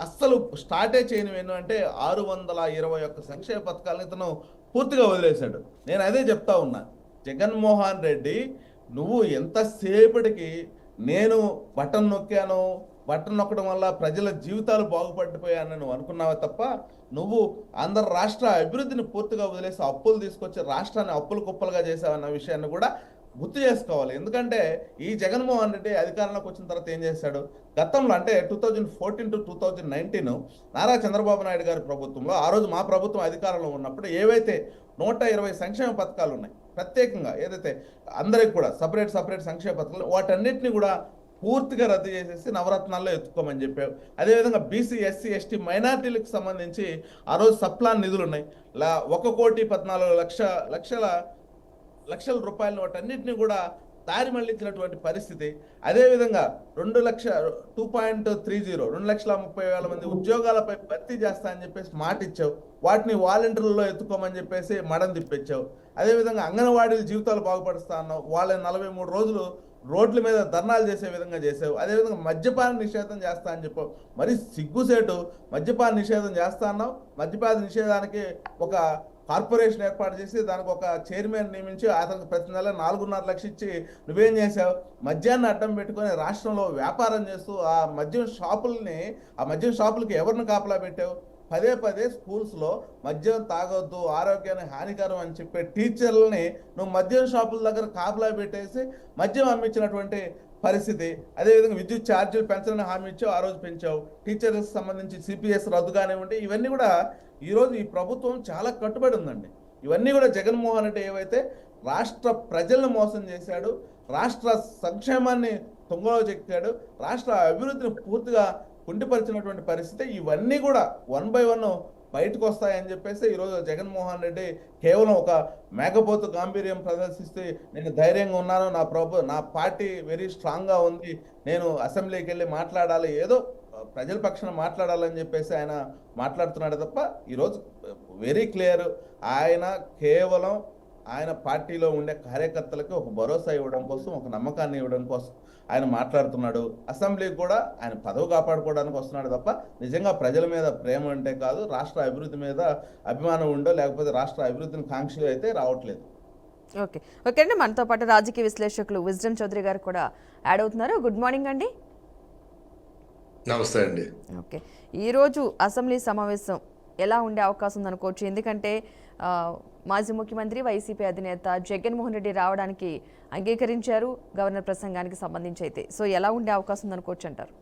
అస్సలు స్టార్టే చేయనివి ఏంటంటే 621 సంక్షేమ పథకాలను ఇతను పూర్తిగా వదిలేశాడు. నేను అదే చెప్తా ఉన్నా, జగన్మోహన్ రెడ్డి నువ్వు ఎంతసేపటికి నేను బటన్ నొక్కాను, బటన్ నొక్కడం వల్ల ప్రజల జీవితాలు బాగుపడిపోయాయని నువ్వు అనుకున్నావే తప్ప నువ్వు ఆంధ్ర రాష్ట్ర అభివృద్ధిని పూర్తిగా వదిలేసి అప్పులు తీసుకొచ్చి రాష్ట్రాన్ని అప్పులు కుప్పలుగా చేసావన్న విషయాన్ని కూడా గుర్తు చేసుకోవాలి. ఎందుకంటే ఈ జగన్మోహన్ రెడ్డి అధికారంలోకి వచ్చిన తర్వాత ఏం చేశాడు? గతంలో అంటే 2014 to 2019 నారా చంద్రబాబు నాయుడు గారి ప్రభుత్వంలో, ఆ రోజు మా ప్రభుత్వం అధికారంలో ఉన్నప్పుడు ఏవైతే 120 సంక్షేమ పథకాలు ఉన్నాయి, ప్రత్యేకంగా ఏదైతే అందరికి కూడా సపరేట్ సంక్షేమ పథకాలు, వాటన్నిటిని కూడా పూర్తిగా రద్దు చేసేసి నవరత్నాల్లో ఎత్తుకోమని చెప్పావు. అదేవిధంగా బీసీ, ఎస్సీ, ఎస్టీ మైనార్టీలకు సంబంధించి ఆ రోజు సప్లాన్ నిధులు ఉన్నాయి, 1,14,00,00,000 రూపాయలు, వాటన్నిటిని కూడా దారి మళ్లించినటువంటి పరిస్థితి. అదేవిధంగా 2,30,000 మంది ఉద్యోగాలపై భర్తీ చేస్తా అని చెప్పేసి మాట ఇచ్చావు, వాటిని వాలంటీర్లలో ఎత్తుకోమని చెప్పేసి మడం తిప్పించావు. అదేవిధంగా అంగన్వాడీల జీవితాలు బాగుపరుస్తా అన్నావు, వాళ్ళని 43 రోజులు రోడ్ల మీద ధర్నాలు చేసే విధంగా చేసావు. అదేవిధంగా మద్యపాన నిషేధం చేస్తా అని చెప్పావు. మరి సిగ్గుసేటు మద్యపాన నిషేధం చేస్తా అన్నావు. మద్యపాన నిషేధానికి ఒక కార్పొరేషన్ ఏర్పాటు చేసి దానికి ఒక చైర్మన్ నియమించి అతనికి ప్రతి నెల 4.5 లక్షలు ఇచ్చి నువ్వేం చేసావు? మద్యాన్ని అడ్డం పెట్టుకొని రాష్ట్రంలో వ్యాపారం చేస్తూ ఆ మద్యం షాపులకి ఎవరిని కాపలా పెట్టావు? పదే స్కూల్స్లో మద్యం తాగొద్దు, ఆరోగ్యానికి హానికరం అని చెప్పే టీచర్లని నువ్వు మద్యం షాపుల దగ్గర కాపలా పెట్టేసి మద్యం అమ్మించినటువంటి పరిస్థితి. అదేవిధంగా విద్యుత్ ఛార్జీలు పెంచాలని హామీ ఇచ్చావు, ఆ రోజు పెంచావు. టీచర్లకు సంబంధించి సిపిఎస్ రద్దు కానివ్వండి, ఇవన్నీ కూడా ఈరోజు ఈ ప్రభుత్వం చాలా కట్టుబడి ఉందండి. ఇవన్నీ కూడా జగన్మోహన్ రెడ్డి ఏవైతే రాష్ట్ర ప్రజలను మోసం చేశాడు, రాష్ట్ర సంక్షేమాన్ని తుంగలో చెక్కాడు, రాష్ట్ర అభివృద్ధిని పూర్తిగా కుంటిపరిచినటువంటి పరిస్థితి, ఇవన్నీ కూడా 1 by 1 బయటకు వస్తాయని చెప్పేసి ఈరోజు జగన్మోహన్ రెడ్డి కేవలం ఒక మేకపోతు గాంభీర్యం ప్రదర్శిస్తే నేను ధైర్యంగా ఉన్నాను, నా పార్టీ వెరీ స్ట్రాంగ్గా ఉంది, నేను అసెంబ్లీకి వెళ్ళి మాట్లాడాలి, ఏదో ప్రజల పక్షాన మాట్లాడాలని చెప్పేసి ఆయన మాట్లాడుతున్నాడు తప్ప ఈరోజు వెరీ క్లియర్, ఆయన కేవలం ఆయన పార్టీలో ఉండే కార్యకర్తలకి ఒక భరోసా ఇవ్వడం కోసం, ఒక నమ్మకాన్ని ఇవ్వడం కోసం ఆయన మాట్లాడుతున్నాడు. అసెంబ్లీకి కూడా ఆయన పదవి కాపాడుకోవడానికి వస్తున్నాడు తప్ప నిజంగా ప్రజల మీద ప్రేమ అంటే కాదు, రాష్ట్ర అభివృద్ధి మీద అభిమానం ఉండో లేకపోతే రాష్ట్ర అభివృద్ధిని కాంక్షలు అయితే రావట్లేదు. ఓకే అండి, మనతో పాటు రాజకీయ విశ్లేషకులు విజ్డమ్ చౌదరి గారు కూడా యాడ్ అవుతున్నారు. గుడ్ మార్నింగ్ అండి. నమస్తే అండి. ఓకే, ఈరోజు అసెంబ్లీ సమావేశం ఎలా ఉండే అవకాశం ఉందనుకోవచ్చు? ఎందుకంటే మాజీ ముఖ్యమంత్రి వైసీపీ అధినేత జగన్మోహన్ రెడ్డి రావడానికి అంగీకరించారు గవర్నర్ ప్రసంగానికి సంబంధించి అయితే. సో ఎలా ఉండే అవకాశం ఉందనుకోవచ్చు అంటారు?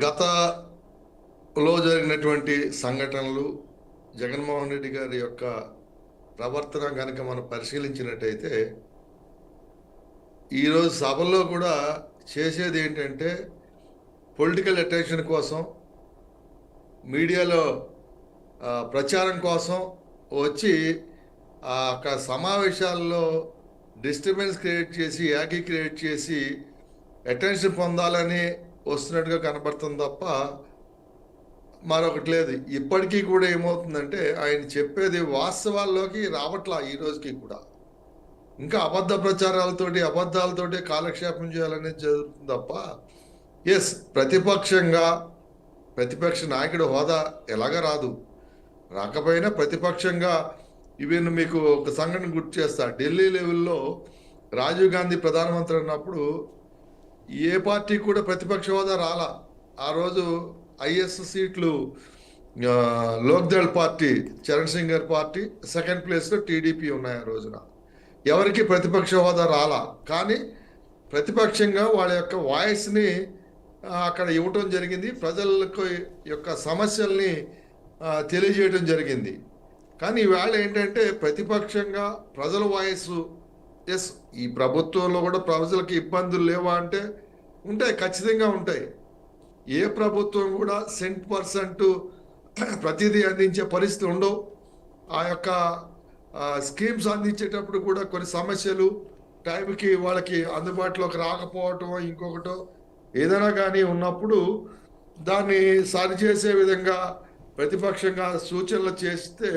గతలో జరిగినటువంటి సంఘటనలు, జగన్మోహన్ రెడ్డి గారి యొక్క ప్రవర్తన కనుక మనం పరిశీలించినట్టయితే ఈరోజు సభల్లో కూడా చేసేది ఏంటంటే పొలిటికల్ అటెన్షన్ కోసం, మీడియాలో ప్రచారం కోసం వచ్చి అక్కడ సమావేశాల్లో డిస్టర్బెన్స్ క్రియేట్ చేసి, యాగి క్రియేట్ చేసి అటెన్షన్ పొందాలని వస్తున్నట్టుగా కనబడుతుంది తప్ప మరొకటి లేదు. ఇప్పటికీ కూడా ఏమవుతుందంటే ఆయన చెప్పేది వాస్తవాల్లోకి రావట్లా. ఈ రోజుకి కూడా ఇంకా అబద్ధ ప్రచారాలతోటి, అబద్ధాలతోటి కాలక్షేపం చేయాలనేది జరుగుతుంది తప్ప ఎస్ ప్రతిపక్ష నాయకుడు హోదా ఎలాగ రాకపోయినా ప్రతిపక్షంగా ఈవెన్ మీకు ఒక సంఘటన గుర్తు చేస్తా. ఢిల్లీ లెవెల్లో రాజీవ్ గాంధీ ప్రధానమంత్రి అన్నప్పుడు ఏ పార్టీ కూడా ప్రతిపక్ష హోదా రాలా. ఆ రోజు ఐఎస్ సీట్లు లోక్దళ్ పార్టీ, చరణ్ సింగ్ గారి పార్టీ, సెకండ్ ప్లేస్లో టీడీపీ ఉన్నాయి ఆ రోజున. ఎవరికి ప్రతిపక్ష హోదా రాలా, కానీ ప్రతిపక్షంగా వాళ్ళ యొక్క వాయిస్ని అక్కడ ఇవ్వటం జరిగింది, ప్రజలకు యొక్క సమస్యల్ని తెలియజేయడం జరిగింది. కానీ ఈవేళ ఏంటంటే ప్రతిపక్షంగా ప్రజల వాయిస్, ఎస్ ఈ ప్రభుత్వంలో కూడా ప్రజలకు ఇబ్బందులు లేవా అంటే ఉంటాయి, ఖచ్చితంగా ఉంటాయి. ఏ ప్రభుత్వం కూడా 100% ప్రతిదీ అందించే పరిస్థితి ఉండవు. ఆ యొక్క స్కీమ్స్ అందించేటప్పుడు కూడా కొన్ని సమస్యలు టైంకి వాళ్ళకి అందుబాటులోకి రాకపోవటం, ఇంకొకటో ఏదైనా కానీ ఉన్నప్పుడు దాన్ని సరిచేసే విధంగా ప్రతిపక్షంగా సూచనలు చేస్తే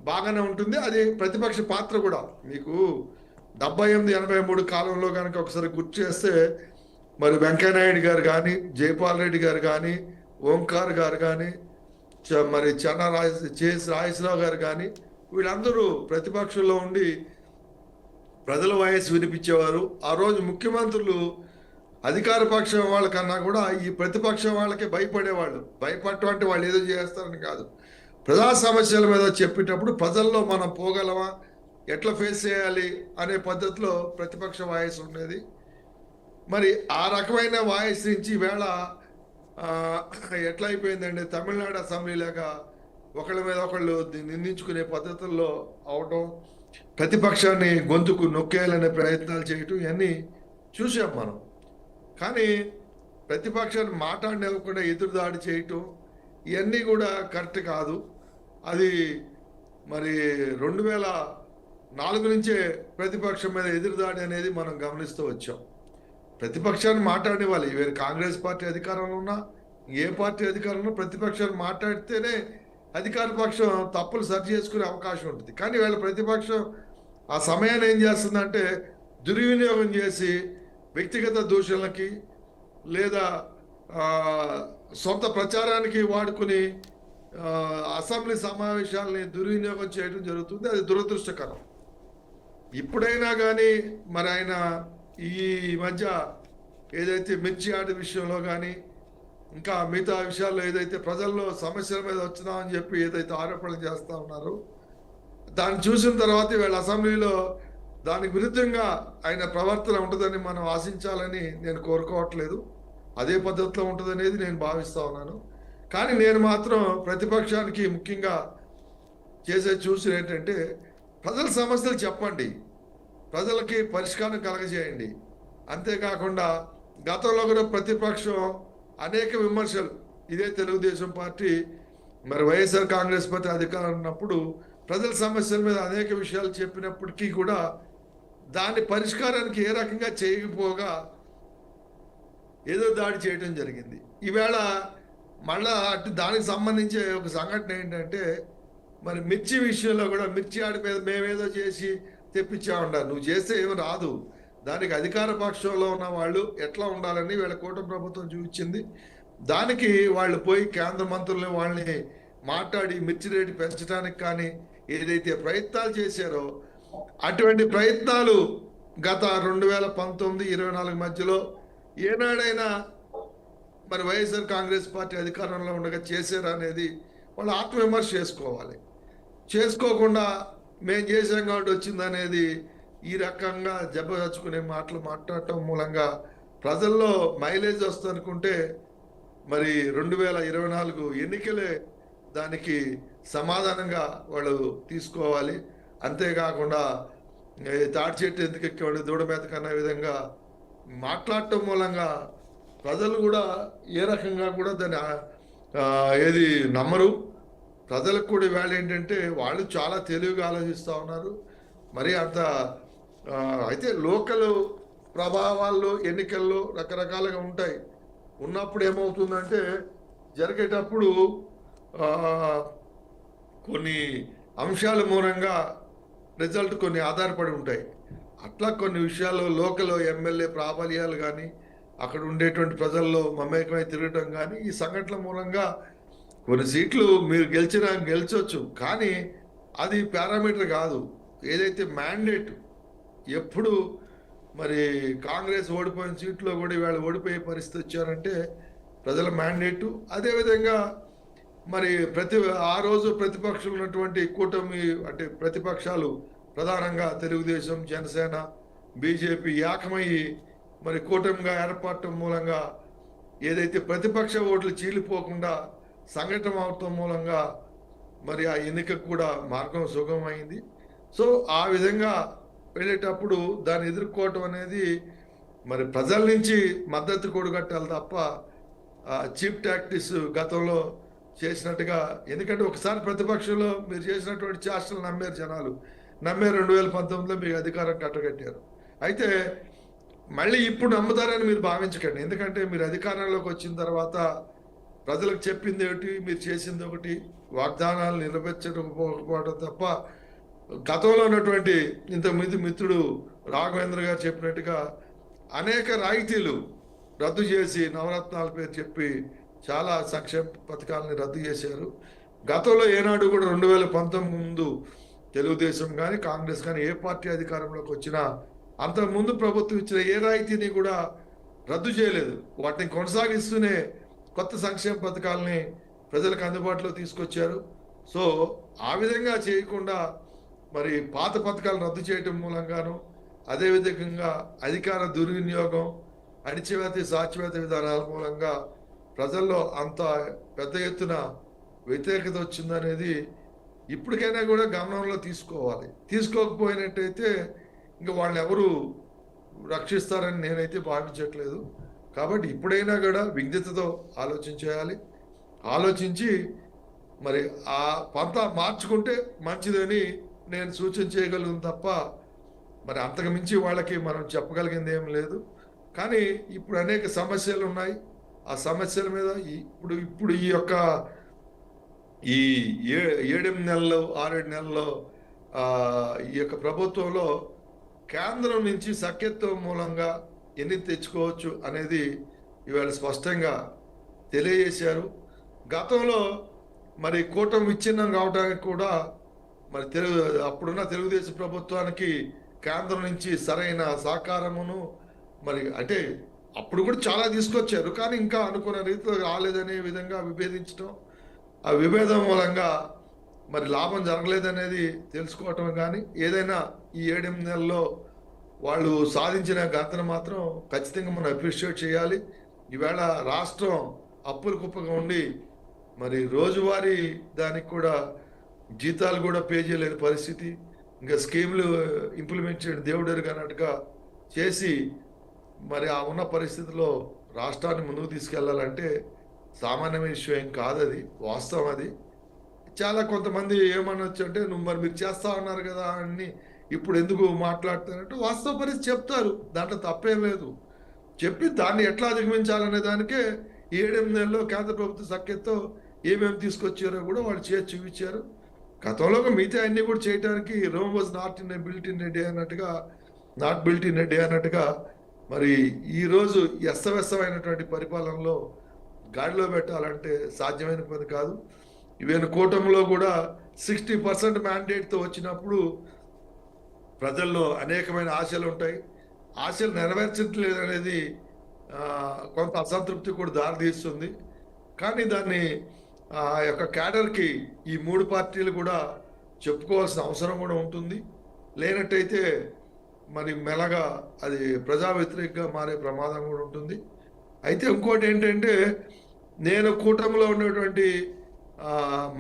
బాగానే ఉంటుంది. అది ప్రతిపక్ష పాత్ర కూడా. మీకు 78-83 కాలంలో కనుక ఒకసారి గుర్తు చేస్తే మరి వెంకయ్యనాయుడు గారు కానీ, జైపాల్ రెడ్డి గారు కానీ, ఓంకార్ గారు కానీ, మరి రాజేశ్వరరావు గారు కానీ, వీళ్ళందరూ ప్రతిపక్షంలో ఉండి ప్రజల వాయిస్ వినిపించేవారు. ఆ రోజు ముఖ్యమంత్రులు అధికార పక్షం వాళ్ళకన్నా కూడా ఈ ప్రతిపక్షం వాళ్ళకి భయపడేవాళ్ళు. భయపడటం అంటే వాళ్ళు ఏదో చేస్తారని కాదు, ప్రజా సమస్యల మీద చెప్పేటప్పుడు ప్రజల్లో మనం పోగలమా, ఎట్లా ఫేస్ చేయాలి అనే పద్ధతిలో ప్రతిపక్ష వాయిస్ ఉండేది. మరి ఆ రకమైన వాయిస్ నుంచి ఈవేళ ఎట్లా అయిపోయిందంటే తమిళనాడు అసెంబ్లీ లాగా ఒకళ్ళ మీద ఒకళ్ళు నిందించుకునే పద్ధతుల్లో అవటం, ప్రతిపక్షాన్ని గొంతుకు నొక్కేయాలనే ప్రయత్నాలు చేయటం, ఇవన్నీ చూసాం మనం. కానీ ప్రతిపక్షాన్ని మాట్లాడనివ్వకుండా ఎదురుదాడి చేయటం, ఇవన్నీ కూడా కరెక్ట్ కాదు. అది మరి 2004 నుంచే ప్రతిపక్షం మీద ఎదురుదాడి అనేది మనం గమనిస్తూ వచ్చాం. ప్రతిపక్షాన్ని మాట్లాడేవాళ్ళు, వేరే కాంగ్రెస్ పార్టీ అధికారంలో ఉన్నా, ఏ పార్టీ అధికారంలో ప్రతిపక్షాన్ని మాట్లాడితేనే అధికార పక్షం తప్పులు సరి చేసుకునే అవకాశం ఉంటుంది. కానీ వీళ్ళ ప్రతిపక్షం ఆ సమయాన్ని ఏం చేస్తుందంటే దుర్వినియోగం చేసి వ్యక్తిగత దూషణలకి లేదా సొంత ప్రచారానికి వాడుకుని అసెంబ్లీ సమావేశాలని దుర్వినియోగం చేయడం జరుగుతుంది. అది దురదృష్టకరం. ఇప్పుడైనా కానీ మరి ఆయన ఈ మధ్య ఏదైతే మిర్చి ఆట విషయంలో కానీ ఇంకా మిగతా విషయాల్లో ఏదైతే ప్రజల్లో సమస్యల మీద వచ్చినామని చెప్పి ఏదైతే ఆరోపణలు చేస్తూ ఉన్నారో దాన్ని చూసిన తర్వాత వీళ్ళ అసెంబ్లీలో దానికి విరుద్ధంగా ఆయన ప్రవర్తన ఉంటుందని మనం ఆశించాలని నేను కోరుకోవట్లేదు. అదే పద్ధతిలో ఉంటుందనేది నేను భావిస్తూ ఉన్నాను. కానీ నేను మాత్రం ప్రతిపక్షానికి ముఖ్యంగా చూసి ఏంటంటే ప్రజల సమస్యలు చెప్పండి, ప్రజలకి పరిష్కారం కలగజేయండి. అంతేకాకుండా గతంలో కూడా ప్రతిపక్షం అనేక విమర్శలు, ఇదే తెలుగుదేశం పార్టీ మరి వైఎస్ఆర్ కాంగ్రెస్ పార్టీ అధికారం ఉన్నప్పుడు ప్రజల సమస్యల మీద అనేక విషయాలు చెప్పినప్పటికీ కూడా దాని పరిష్కారానికి ఏ రకంగా చేయకపోగా ఏదో దాడి చేయడం జరిగింది. ఈవేళ మళ్ళా అటు దానికి సంబంధించి ఒక సంఘటన ఏంటంటే మరి మిర్చి విషయంలో కూడా మిర్చి ఆడి మీద మేమేదో చేసి తెప్పించామన్నారు. నువ్వు చేస్తే ఏమి రాదు, దానికి అధికార పక్షంలో ఉన్న వాళ్ళు ఎట్లా ఉండాలని వీళ్ళ కూటమి ప్రభుత్వం చూపించింది. దానికి వాళ్ళు పోయి కేంద్ర మంత్రులు వాళ్ళని మాట్లాడి మిర్చి రేటు పెంచడానికి కానీ ఏదైతే ప్రయత్నాలు చేశారో అటువంటి ప్రయత్నాలు గత 2019-24 మధ్యలో ఏనాడైనా మరి వైఎస్ఆర్ కాంగ్రెస్ పార్టీ అధికారంలో ఉండగా చేశారా అనేది వాళ్ళు ఆత్మవిమర్శ చేసుకోవాలి. చేసుకోకుండా మేము చేసాం కాబట్టి వచ్చిందనేది ఈ రకంగా జబ్బుచ్చుకునే మాటలు మాట్లాడటం మూలంగా ప్రజల్లో మైలేజ్ వస్తుందనుకుంటే మరి 2024 ఎన్నికలే దానికి సమాధానంగా వాళ్ళు తీసుకోవాలి. అంతేకాకుండా తాటి చెట్టు ఎందుకు ఎక్కేవాళ్ళు దూడ మెతకన్న విధంగా మాట్లాడటం మూలంగా ప్రజలు కూడా ఏ రకంగా కూడా దాన్ని ఏది నమ్మరు. ప్రజలకు కూడా ఇవాళ ఏంటంటే వాళ్ళు చాలా తెలివిగా ఆలోచిస్తూ ఉన్నారు. మరి అంత అయితే లోకల్ ప్రభావాల్లో ఎన్నికల్లో రకరకాలుగా ఉంటాయి. ఉన్నప్పుడు ఏమవుతుందంటే జరిగేటప్పుడు కొన్ని అంశాల మూలంగా రిజల్ట్ కొన్ని ఆధారపడి ఉంటాయి. అట్లా కొన్ని విషయాల్లో లోకల్ ఎమ్మెల్యే ప్రాబల్యాలు కానీ అక్కడ ఉండేటువంటి ప్రజల్లో మమేకమై తిరగటం కానీ ఈ సంఘటనల మూలంగా కొన్ని సీట్లు మీరు గెలిచొచ్చు. కానీ అది పారామీటర్ కాదు. ఏదైతే మ్యాండేట్ ఎప్పుడు మరి కాంగ్రెస్ ఓడిపోయిన సీట్లో కూడా ఇవాళ ఓడిపోయే పరిస్థితి వచ్చారంటే ప్రజల మ్యాండేటు. అదేవిధంగా మరి ఆ రోజు ప్రతిపక్షాలు ఉన్నటువంటి కూటమి అంటే ప్రతిపక్షాలు ప్రధానంగా తెలుగుదేశం, జనసేన, బీజేపీ ఏకమయ్యి మరి కూటమిగా ఏర్పడటం మూలంగా ఏదైతే ప్రతిపక్ష ఓట్లు చీలిపోకుండా సంఘటన అవటం మూలంగా మరి ఆ ఎన్నికకు కూడా మార్గం సుగమమైంది. సో ఆ విధంగా వెళ్ళేటప్పుడు దాన్ని ఎదుర్కోవటం అనేది మరి ప్రజల నుంచి మద్దతు కూడగట్టాలి తప్ప చీప్ టాక్టిక్స్ గతంలో చేసినట్టుగా. ఎందుకంటే ఒకసారి ప్రతిపక్షంలో మీరు చేసినటువంటి చేష్టలు నమ్మారు జనాలు, నమ్మారు. 2019లో మీకు అధికారం కట్టగట్టారు. అయితే మళ్ళీ ఇప్పుడు నమ్ముతారని మీరు భావించకండి. ఎందుకంటే మీరు అధికారంలోకి వచ్చిన తర్వాత ప్రజలకు చెప్పింది ఒకటి, మీరు చేసింది ఒకటి, వాగ్దానాలు నిలబెచ్చకపోవడం తప్ప గతంలో ఉన్నటువంటి ఇంతకుముందు మిత్రుడు రాఘవేంద్ర గారు చెప్పినట్టుగా అనేక రాయితీలు రద్దు చేసి నవరత్నాల పేరు చెప్పి చాలా సంక్షేమ పథకాలని రద్దు చేశారు. గతంలో ఏనాడు కూడా 2019 ముందు తెలుగుదేశం కానీ కాంగ్రెస్ కానీ ఏ పార్టీ అధికారంలోకి వచ్చినా అంతకుముందు ప్రభుత్వం ఇచ్చిన ఏ రాయితీని కూడా రద్దు చేయలేదు. వాటిని కొనసాగిస్తూనే కొత్త సంక్షేమ పథకాలని ప్రజలకు అందుబాటులో తీసుకొచ్చారు. సో ఆ విధంగా చేయకుండా మరి పాత పథకాలు రద్దు చేయటం మూలంగాను, అదేవిధంగా అధికార దుర్వినియోగం, అణిచివేత సాచివేత విధానాల మూలంగా ప్రజల్లో అంత పెద్ద ఎత్తున వ్యతిరేకత వచ్చిందనేది ఇప్పటికైనా కూడా గమనంలో తీసుకోవాలి. తీసుకోకపోయినట్టయితే ఇంకా వాళ్ళని ఎవరు రక్షిస్తారని నేనైతే భావించట్లేదు. కాబట్టి ఇప్పుడైనా కూడా విజ్ఞతతో ఆలోచించేయాలి. ఆలోచించి మరి ఆ పంత మార్చుకుంటే మంచిదని నేను సూచన చేయగలను తప్ప మరి అంతకు మించి వాళ్ళకి మనం చెప్పగలిగింది ఏం లేదు. కానీ ఇప్పుడు అనేక సమస్యలు ఉన్నాయి. ఆ సమస్యల మీద ఇప్పుడు ఈ యొక్క 7 నెలలు 6 నెలల్లో ఈ యొక్క ప్రభుత్వంలో కేంద్రం నుంచి సఖ్యత్వం మూలంగా ఎన్ని తెచ్చుకోవచ్చు అనేది ఇవాళ స్పష్టంగా తెలియజేశారు. గతంలో మరి కూటమి విచ్ఛిన్నం కావడానికి కూడా మరి అప్పుడున్న తెలుగుదేశం ప్రభుత్వానికి కేంద్రం నుంచి సరైన సహకారమును మరి అంటే అప్పుడు కూడా చాలా తీసుకొచ్చారు. కానీ ఇంకా అనుకున్న రీతిలో రాలేదనే విధంగా విభేదించడం, ఆ విభేదం మూలంగా మరి లాభం జరగలేదనేది తెలుసుకోవటం. కానీ ఏదైనా ఈ 7 నెలల్లో వాళ్ళు సాధించిన ఘనతను మాత్రం ఖచ్చితంగా మనం అప్రిషియేట్ చేయాలి. ఈవేళ రాష్ట్రం అప్పుల కుప్పగా ఉండి మరి రోజువారీ దానికి కూడా జీతాలు కూడా పే చేయలేని పరిస్థితి, ఇంకా స్కీములు ఇంప్లిమెంట్ చేయడం దేవుడెరుగు అన్నట్టుగా చేసి మరి ఆ ఉన్న పరిస్థితిలో రాష్ట్రాన్ని ముందుకు తీసుకెళ్లాలంటే సామాన్యమైన విషయం ఏం కాదు. అది వాస్తవం. అది చాలా కొంతమంది ఏమనొచ్చు అంటే నువ్వు మరి మీరు చేస్తా ఉన్నారు కదా అని ఇప్పుడు ఎందుకు మాట్లాడుతారంటే వాస్తవ పరిస్థితి చెప్తారు, దాంట్లో తప్పేం లేదు. చెప్పి దాన్ని ఎట్లా అధిగమించాలనే దానికే 7 నెలల్లో కేంద్ర ప్రభుత్వ సఖ్యతతో ఏమేమి తీసుకొచ్చారో కూడా వాళ్ళు చేసి చూపించారు. గతంలో మిగతా అన్ని కూడా చేయడానికి Rome was not built in a day అన్నట్టుగా, not built in a day అన్నట్టుగా మరి ఈరోజు అస్తవ్యస్తమైనటువంటి పరిపాలనలో గాడిలో పెట్టాలంటే సాధ్యమైన పని కాదు. ఈవెన్ కూటమిలో కూడా 60% మ్యాండేట్తో వచ్చినప్పుడు ప్రజల్లో అనేకమైన ఆశలు ఉంటాయి. ఆశలు నెరవేర్చట్లేదు అనేది కొంత అసంతృప్తి కూడా దారితీస్తుంది. కానీ దాన్ని ఆ యొక్క క్యాడర్కి ఈ 3 పార్టీలు కూడా చెప్పుకోవాల్సిన అవసరం కూడా ఉంటుంది. లేనట్టయితే మరి మెల్లగా అది ప్రజా వ్యతిరేకంగా మారే ప్రమాదం కూడా ఉంటుంది. అయితే ఇంకోటి ఏంటంటే నేను కూటమిలో ఉన్నటువంటి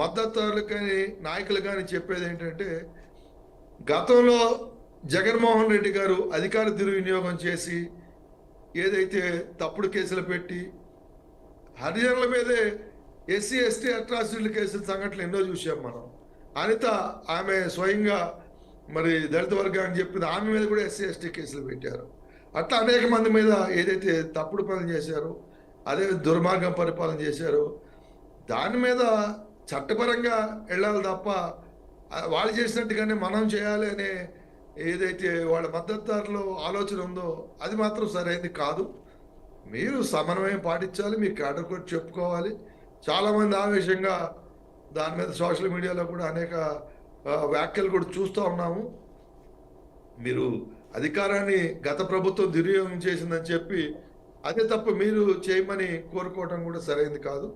మద్దతుదారులు కానీ నాయకులు కానీ చెప్పేది ఏంటంటే గతంలో జగన్మోహన్ రెడ్డి గారు అధికార దుర్వినియోగం చేసి ఏదైతే తప్పుడు కేసులు పెట్టి హరిజనుల మీదే ఎస్సీ ఎస్టీ అట్రాసిటీల కేసుల సంఘటనలు ఎన్నో చూసాం మనం. అనిత ఆమె స్వయంగా మరి దళిత వర్గాన్ని చెప్పింది, ఆమె మీద కూడా ఎస్సీ ఎస్టీ కేసులు పెట్టారు. అట్లా అనేక మంది మీద ఏదైతే తప్పుడు పనులు చేశారో, అదే దుర్మార్గం పరిపాలన చేశారో దాని మీద చట్టపరంగా వెళ్ళాలి తప్ప వాళ్ళు చేసినట్టుగానే మనం చేయాలి అనే ఏదైతే వాళ్ళ మద్దతుదారులో ఆలోచన ఉందో అది మాత్రం సరైనది కాదు. మీరు సమన్వయం పాటించాలి, మీ క్యాడర్ కూడా చెప్పుకోవాలి. చాలామంది ఆవేశంగా దాని మీద సోషల్ మీడియాలో కూడా అనేక వ్యాఖ్యలు కూడా చూస్తూ ఉన్నాము. మీరు అధికారాన్ని గత ప్రభుత్వం దుర్వినియోగం చేసిందని చెప్పి అదే తప్ప మీరు చేయమని కోరుకోవడం కూడా సరైనది కాదు.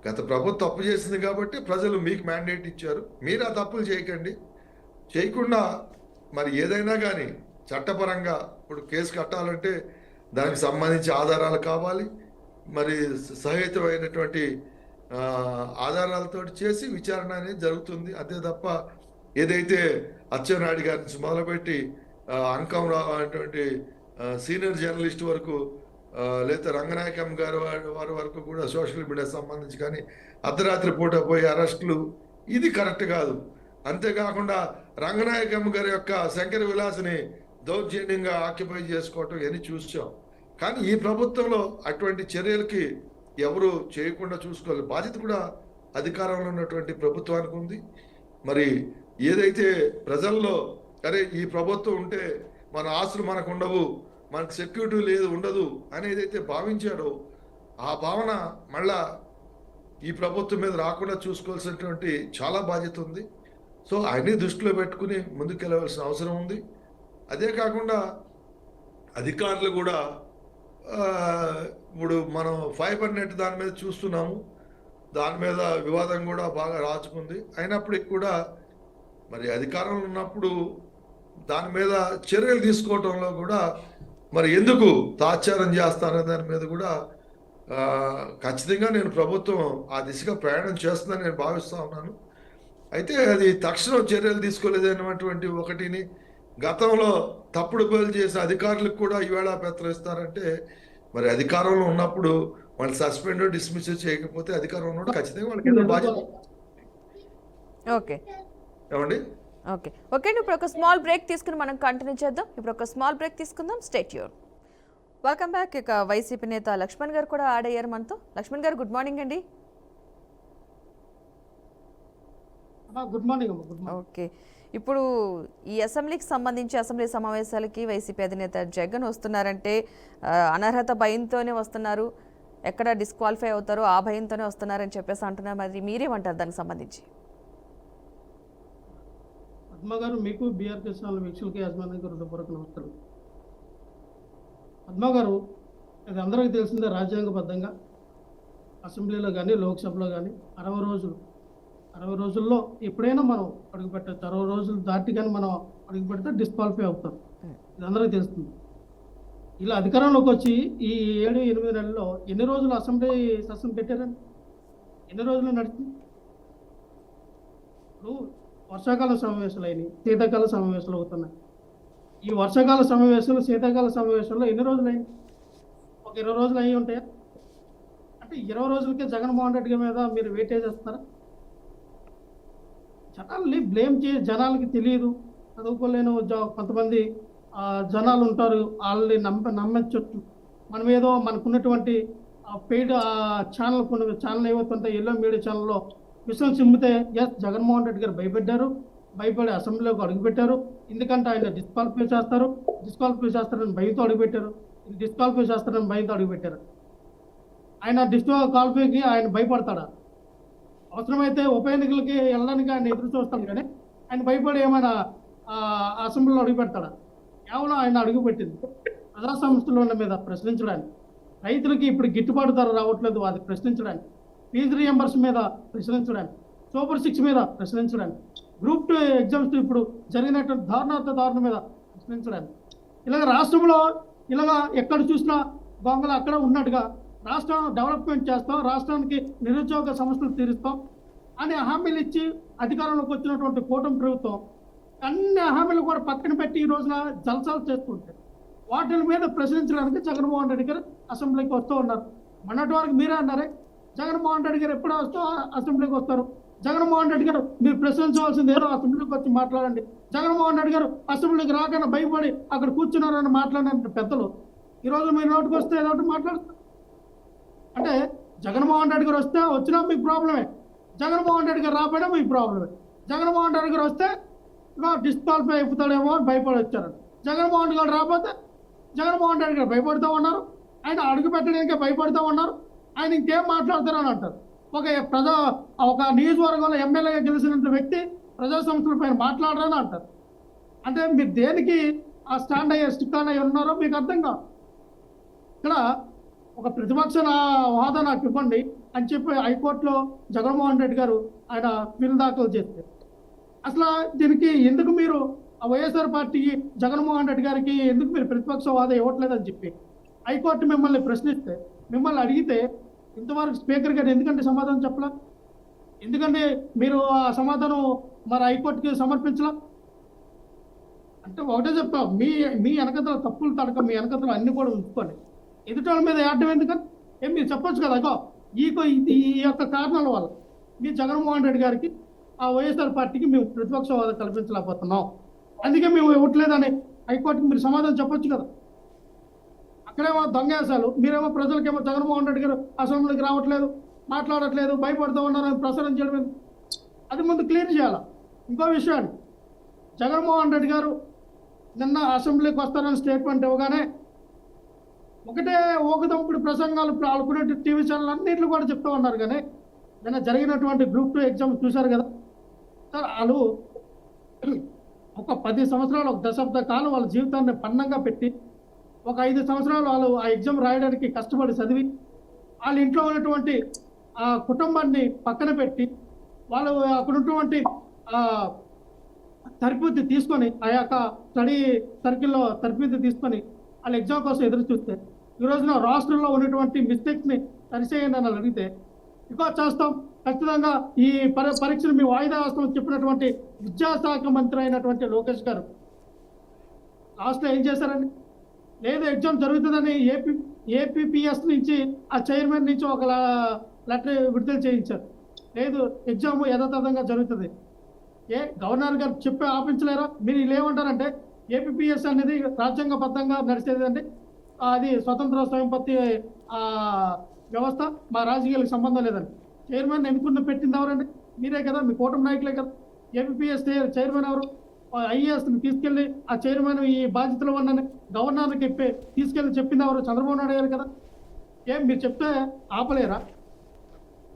గత ప్రభుత్వం తప్పు చేసింది కాబట్టి ప్రజలు మీకు మ్యాండేట్ ఇచ్చారు. మీరు ఆ తప్పులు చేయకండి. చేయకుండా మరి ఏదైనా కానీ చట్టపరంగా ఇప్పుడు కేసు కట్టాలంటే దానికి సంబంధించి ఆధారాలు కావాలి. మరి సహేతుమైనటువంటి ఆధారాలతో చేసి విచారణ అనేది జరుగుతుంది. అంతే తప్ప ఏదైతే అచ్చెన్నాయుడు గారి నుంచి మొదలుపెట్టి అంకం రావు అనేటువంటి సీనియర్ జర్నలిస్ట్ వరకు లేదా రంగనాయకం గారు వారి వరకు కూడా సోషల్ మీడియా సంబంధించి కానీ అర్ధరాత్రి పూట పోయి అరెస్టులు ఇది కరెక్ట్ కాదు. అంతేకాకుండా రంగనాయకం గారి యొక్క శంకర విలాస్ని దౌర్జన్యంగా ఆక్యుపై చేసుకోవటం ఇవన్నీ చూసాం. కానీ ఈ ప్రభుత్వంలో అటువంటి చర్యలకి ఎవరు చేయకుండా చూసుకోవాలి. బాధ్యత కూడా అధికారంలో ఉన్నటువంటి ప్రభుత్వానికి ఉంది. మరి ఏదైతే ప్రజల్లో అరే ఈ ప్రభుత్వం ఉంటే మన ఆస్తులు మనకు ఉండవు, మనకు సెక్యూరిటీ లేదు ఉండదు అనేది అయితే భావించారో ఆ భావన మళ్ళా ఈ ప్రభుత్వం మీద రాకుండా చూసుకోవాల్సినటువంటి చాలా బాధ్యత ఉంది. సో అన్ని దృష్టిలో పెట్టుకుని ముందుకెళ్ళవలసిన అవసరం ఉంది. అదే కాకుండా అధికారులు కూడా ఇప్పుడు మనం ఫైబర్ నెట్ దాని మీద చూస్తున్నాము. దాని మీద వివాదం కూడా బాగా రాచుకుంది. అయినప్పటికీ కూడా మరి అధికారంలో ఉన్నప్పుడు దాని మీద చర్యలు తీసుకోవటంలో కూడా మరి ఎందుకు తాత్సారం చేస్తారనే దాని మీద కూడా ఖచ్చితంగా నేను ప్రభుత్వం ఆ దిశగా ప్రయాణం చేస్తుందని నేను భావిస్తూ ఉన్నాను. అయితే అది తక్షణం చర్యలు తీసుకోలేదన్నటువంటి ఒకటిని గతంలో తప్పుడు పనులు చేసిన అధికారులకు కూడా ఈవేళ పత్రం ఇస్తారంటే మరి అధికారంలో ఉన్నప్పుడు వాళ్ళు సస్పెండ్ డిస్మిస్ చేయకపోతే అధికారంలో ఉన్నప్పుడు ఖచ్చితంగా వాళ్ళకి ఏదో బాధ్యత. ఓకే ఏమండి? ఓకే ఓకే అండి, ఇప్పుడు ఒక స్మాల్ బ్రేక్ తీసుకుని మనం కంటిన్యూ చేద్దాం. ఇప్పుడు ఒక స్మాల్ బ్రేక్ తీసుకుందాం. Stay tune. Welcome back. ఇక వైసీపీ నేత లక్ష్మణ్ గారు కూడా యాడ్ అయ్యారు మనతో. లక్ష్మణ్ గారు గుడ్ మార్నింగ్ అండి. Good morning. ఓకే, ఇప్పుడు ఈ అసెంబ్లీకి సంబంధించి అసెంబ్లీ సమావేశాలకి వైసీపీ అధినేత జగన్ వస్తున్నారంటే అనర్హత భయంతోనే వస్తున్నారు, ఎక్కడ డిస్క్వాలిఫై అవుతారో ఆ భయంతోనే వస్తున్నారని చెప్పేసి అంటున్నారు. మరి మీరేమంటారు దానికి సంబంధించి? పద్మ గారు, మీకు బీఆర్కే ఛానల్ వీక్షకులకి యాజమాన్యానికి హృదయపూర్వక నమస్కారం. పద్మ గారు, ఇది అందరికీ తెలిసిందే, రాజ్యాంగబద్ధంగా అసెంబ్లీలో కానీ లోక్సభలో కానీ 60 రోజుల్లో ఎప్పుడైనా మనం అడుగు పెట్టచ్చు. 60 రోజులు దాటి కానీ మనం అడుగు పెడితే డిస్క్వాలిఫై అవుతాం. ఇది అందరికీ తెలుస్తుంది. ఇలా అధికారంలోకి వచ్చి ఈ 7-8 నెలల్లో ఎన్ని రోజులు అసెంబ్లీ సెషన్ పెట్టారని? ఎన్ని రోజులు నడిచింది? ఇప్పుడు వర్షాకాల సమావేశాలు అయినాయి, శీతాకాల సమావేశాలు అవుతున్నాయి. ఈ వర్షాకాల సమావేశాలు శీతాకాల సమావేశాల్లో ఎన్ని రోజులు అయింది? ఒక 20 రోజులు అయ్యి ఉంటాయా? అంటే 20 రోజులకే జగన్మోహన్ రెడ్డి మీద మీరు వెయిటేజ్ చేస్తారా? జనాల్ని బ్లేమ్ జనాలకి తెలియదు, చదువుకోలేని కొంతమంది జనాలు ఉంటారు, వాళ్ళని నమ్మచ్చు. మనం ఏదో మనకున్నటువంటి పెయిడ్ ఛానల్ ఏవైతుంటాయి, ఎల్లో మీడియా ఛానల్లో విషయం చిమ్మితే ఎస్ జగన్మోహన్ రెడ్డి గారు భయపడి అసెంబ్లీలోకి అడుగుపెట్టారు. ఎందుకంటే ఆయన డిస్క్వాలిఫై చేస్తారని భయంతో అడుగుపెట్టారు. డిస్క్వాలిఫై చేస్తారని భయంతో అడుగుపెట్టారు. ఆయన డిస్క్వాలిఫైకి ఆయన భయపడతాడా? అవసరమైతే ఉప ఎన్నికలకి వెళ్ళడానికి ఆయన ఎదురు చూస్తాడు, కానీ ఆయన భయపడి ఏమైనా అసెంబ్లీలో అడుగు పెడతాడా? కేవలం ఆయన అడుగు పెట్టింది ప్రజా సంస్థల మీద ప్రశ్నించడానికి, రైతులకి ఇప్పుడు గిట్టుబాటు ధర రావట్లేదు అది ప్రశ్నించడానికి, ఫీజు రియంబర్స్ మీద ప్రశ్నించడానికి, సూపర్ 6 మీద ప్రశ్నించడానికి, గ్రూప్ 2 ఎగ్జామ్స్ ఇప్పుడు జరిగినటువంటి దారుణం మీద ప్రశ్నించడానికి, ఇలాగ రాష్ట్రంలో ఇలాగ ఎక్కడ చూసినా గొంగలు అక్కడ ఉన్నట్టుగా రాష్ట్రం డెవలప్మెంట్ చేస్తాం, రాష్ట్రానికి నిరుద్యోగ సమస్యలు తీరుస్తాం అని హామీలు ఇచ్చి అధికారంలోకి వచ్చినటువంటి కూటమి ప్రభుత్వం అన్ని హామీలు కూడా పక్కన పెట్టి ఈ రోజున జలసాలు చేస్తుంటారు. వాటి మీద ప్రశ్నించడానికి జగన్మోహన్ రెడ్డి గారు అసెంబ్లీకి వస్తూ ఉన్నారు. మొన్నటి వరకు మీరే అన్నారే జగన్మోహన్ రెడ్డి గారు ఎప్పుడు అసెంబ్లీకి వస్తారు, జగన్మోహన్ రెడ్డి గారు మీరు ప్రశ్నించవలసింది ఏదో అసెంబ్లీకి వచ్చి మాట్లాడండి, జగన్మోహన్ రెడ్డి గారు అసెంబ్లీకి రాకుండా భయపడి అక్కడ కూర్చున్నారని మాట్లాడిన పెద్దలు ఈరోజు మీరు నోటికి వస్తే ఏదో ఒకటి మాట్లాడుతారు. అంటే జగన్మోహన్ రెడ్డి గారు వచ్చినా మీకు ప్రాబ్లమే, జగన్మోహన్ రెడ్డి గారు రాబోయినా మీకు ప్రాబ్లమే. జగన్మోహన్ రెడ్డి గారు వస్తే డిస్క్వాలిఫై అయిపోతాడేమో అని భయపడి వచ్చారు. జగన్మోహన్ గారు రాకపోతే జగన్మోహన్ రెడ్డి గారు భయపడుతూ ఉన్నారు, ఆయన అడుగు పెట్టడానికే భయపడుతూ ఉన్నారు, ఆయన ఇంకేం మాట్లాడతారని అంటారు. ఒక నియోజకవర్గంలో ఎమ్మెల్యేగా గెలిచిన వ్యక్తి ప్రజా సమస్యల పైన మాట్లాడరని అంటారు. అంటే మీరు దేనికి ఆ స్టాండ్ అయ్యే స్టిక్ అయ్యి ఉన్నారో మీకు అర్థం కాదు. ఇక్కడ ఒక ప్రతిపక్ష హోదా నాకు ఇవ్వండి అని చెప్పి హైకోర్టులో జగన్మోహన్ రెడ్డి గారు ఆయన బిల్లు దాఖలు చేస్తే అసలు దీనికి ఎందుకు మీరు ఆ వైఎస్ఆర్ పార్టీకి జగన్మోహన్ రెడ్డి గారికి ఎందుకు మీరు ప్రతిపక్ష హోదా ఇవ్వట్లేదని చెప్పి హైకోర్టు మిమ్మల్ని ప్రశ్నిస్తే, మిమ్మల్ని అడిగితే ఇంతవరకు స్పీకర్ గారు ఎందుకంటే సమాధానం చెప్పలా? ఎందుకంటే మీరు ఆ సమాధానం మరి హైకోర్టుకి సమర్పించలా? అంటే ఒకటే చెప్తాం, మీ వెనకతల తప్పులు తడక మీ వెనకతలు అన్ని కూడా ఉంచుకోండి. ఎదుటోళ్ళ మీద ఏడడం ఎందుకని మీరు చెప్పొచ్చు కదా, అగో ఈ యొక్క కారణాల వల్ల మీ జగన్మోహన్ రెడ్డి గారికి ఆ వైఎస్ఆర్ పార్టీకి మేము ప్రతిపక్ష హోదా కల్పించలేకపోతున్నాం, అందుకే మేము ఇవ్వట్లేదని హైకోర్టుకి మీరు సమాధానం చెప్పొచ్చు కదా. అక్కడేమో దొంగేసాలు, మీరేమో ప్రజలకేమో జగన్మోహన్ రెడ్డి గారు అసెంబ్లీకి రావట్లేదు, మాట్లాడట్లేదు, భయపడుతూ ఉన్నారని ప్రసారం చేయడం అది ముందు క్లియర్ చేయాలి. ఇంకో విషయాన్ని, జగన్మోహన్ రెడ్డి గారు నిన్న అసెంబ్లీకి వస్తారని స్టేట్మెంట్ ఇవ్వగానే ఒకటే ఊకదంపుడు ప్రసంగాలు ఆడుకునే టీవీ ఛానల్ అన్నింటిలో కూడా చెప్తూ ఉన్నారు. కానీ నిన్న జరిగినటువంటి గ్రూప్ 2 ఎగ్జామ్ చూశారు కదా సార్, వాళ్ళు ఒక 10 సంవత్సరాలు, ఒక దశాబ్ద కాలం వాళ్ళ జీవితాన్ని పన్నంగా పెట్టి ఒక 5 సంవత్సరాలు వాళ్ళు ఆ ఎగ్జామ్ రాయడానికి కష్టపడి చదివి వాళ్ళ ఇంట్లో ఉన్నటువంటి ఆ కుటుంబాన్ని పక్కన పెట్టి వాళ్ళు అక్కడ ఉన్నటువంటి తరబేతి తీసుకొని ఆ యొక్క స్టడీ సర్కిల్లో తరబేతి తీసుకొని వాళ్ళ ఎగ్జామ్ కోసం ఎదురు చూస్తే ఈ రోజున రాష్ట్రంలో ఉన్నటువంటి మిస్టేక్స్ని సరిచేయండి అని అడిగితే ఇంకా చేస్తాం ఖచ్చితంగా ఈ పరీక్షను మీ వాయిదా వేస్తామని చెప్పినటువంటి విద్యాశాఖ మంత్రి అయినటువంటి లోకేష్ గారు లాస్ట్లో ఏం చేశారండి? లేదు ఎగ్జామ్ జరుగుతుందని ఏపీపీఎస్ నుంచి ఆ చైర్మన్ నుంచి ఒక లెటర్ విడుదల చేయించారు. లేదు ఎగ్జామ్ యథాతథంగా జరుగుతుంది. గవర్నర్ గారు చెప్పి ఆపించలేరా? మీరు ఇలా ఏమంటారంటే ఏపీపీఎస్ అనేది రాజ్యాంగబద్ధంగా నడిచేది అండి, అది స్వతంత్ర స్వయంపత్తి వ్యవస్థ, మా రాజకీయాలకు సంబంధం లేదండి. చైర్మన్ ఎన్నుకున్న పెట్టింది ఎవరండి? మీరే కదా, మీ కూటమి నాయకులే కదా. ఏపీపీఎస్ చైర్మన్ ఎవరు? ఐఏఎస్ని తీసుకెళ్ళి ఆ చైర్మన్ ఈ బాధ్యతలు ఉన్నని గవర్నర్కి తీసుకెళ్ళి చెప్పింది ఎవరు? చంద్రబాబు నాయుడు గారు కదా. మీరు చెప్తే ఆపలేరా?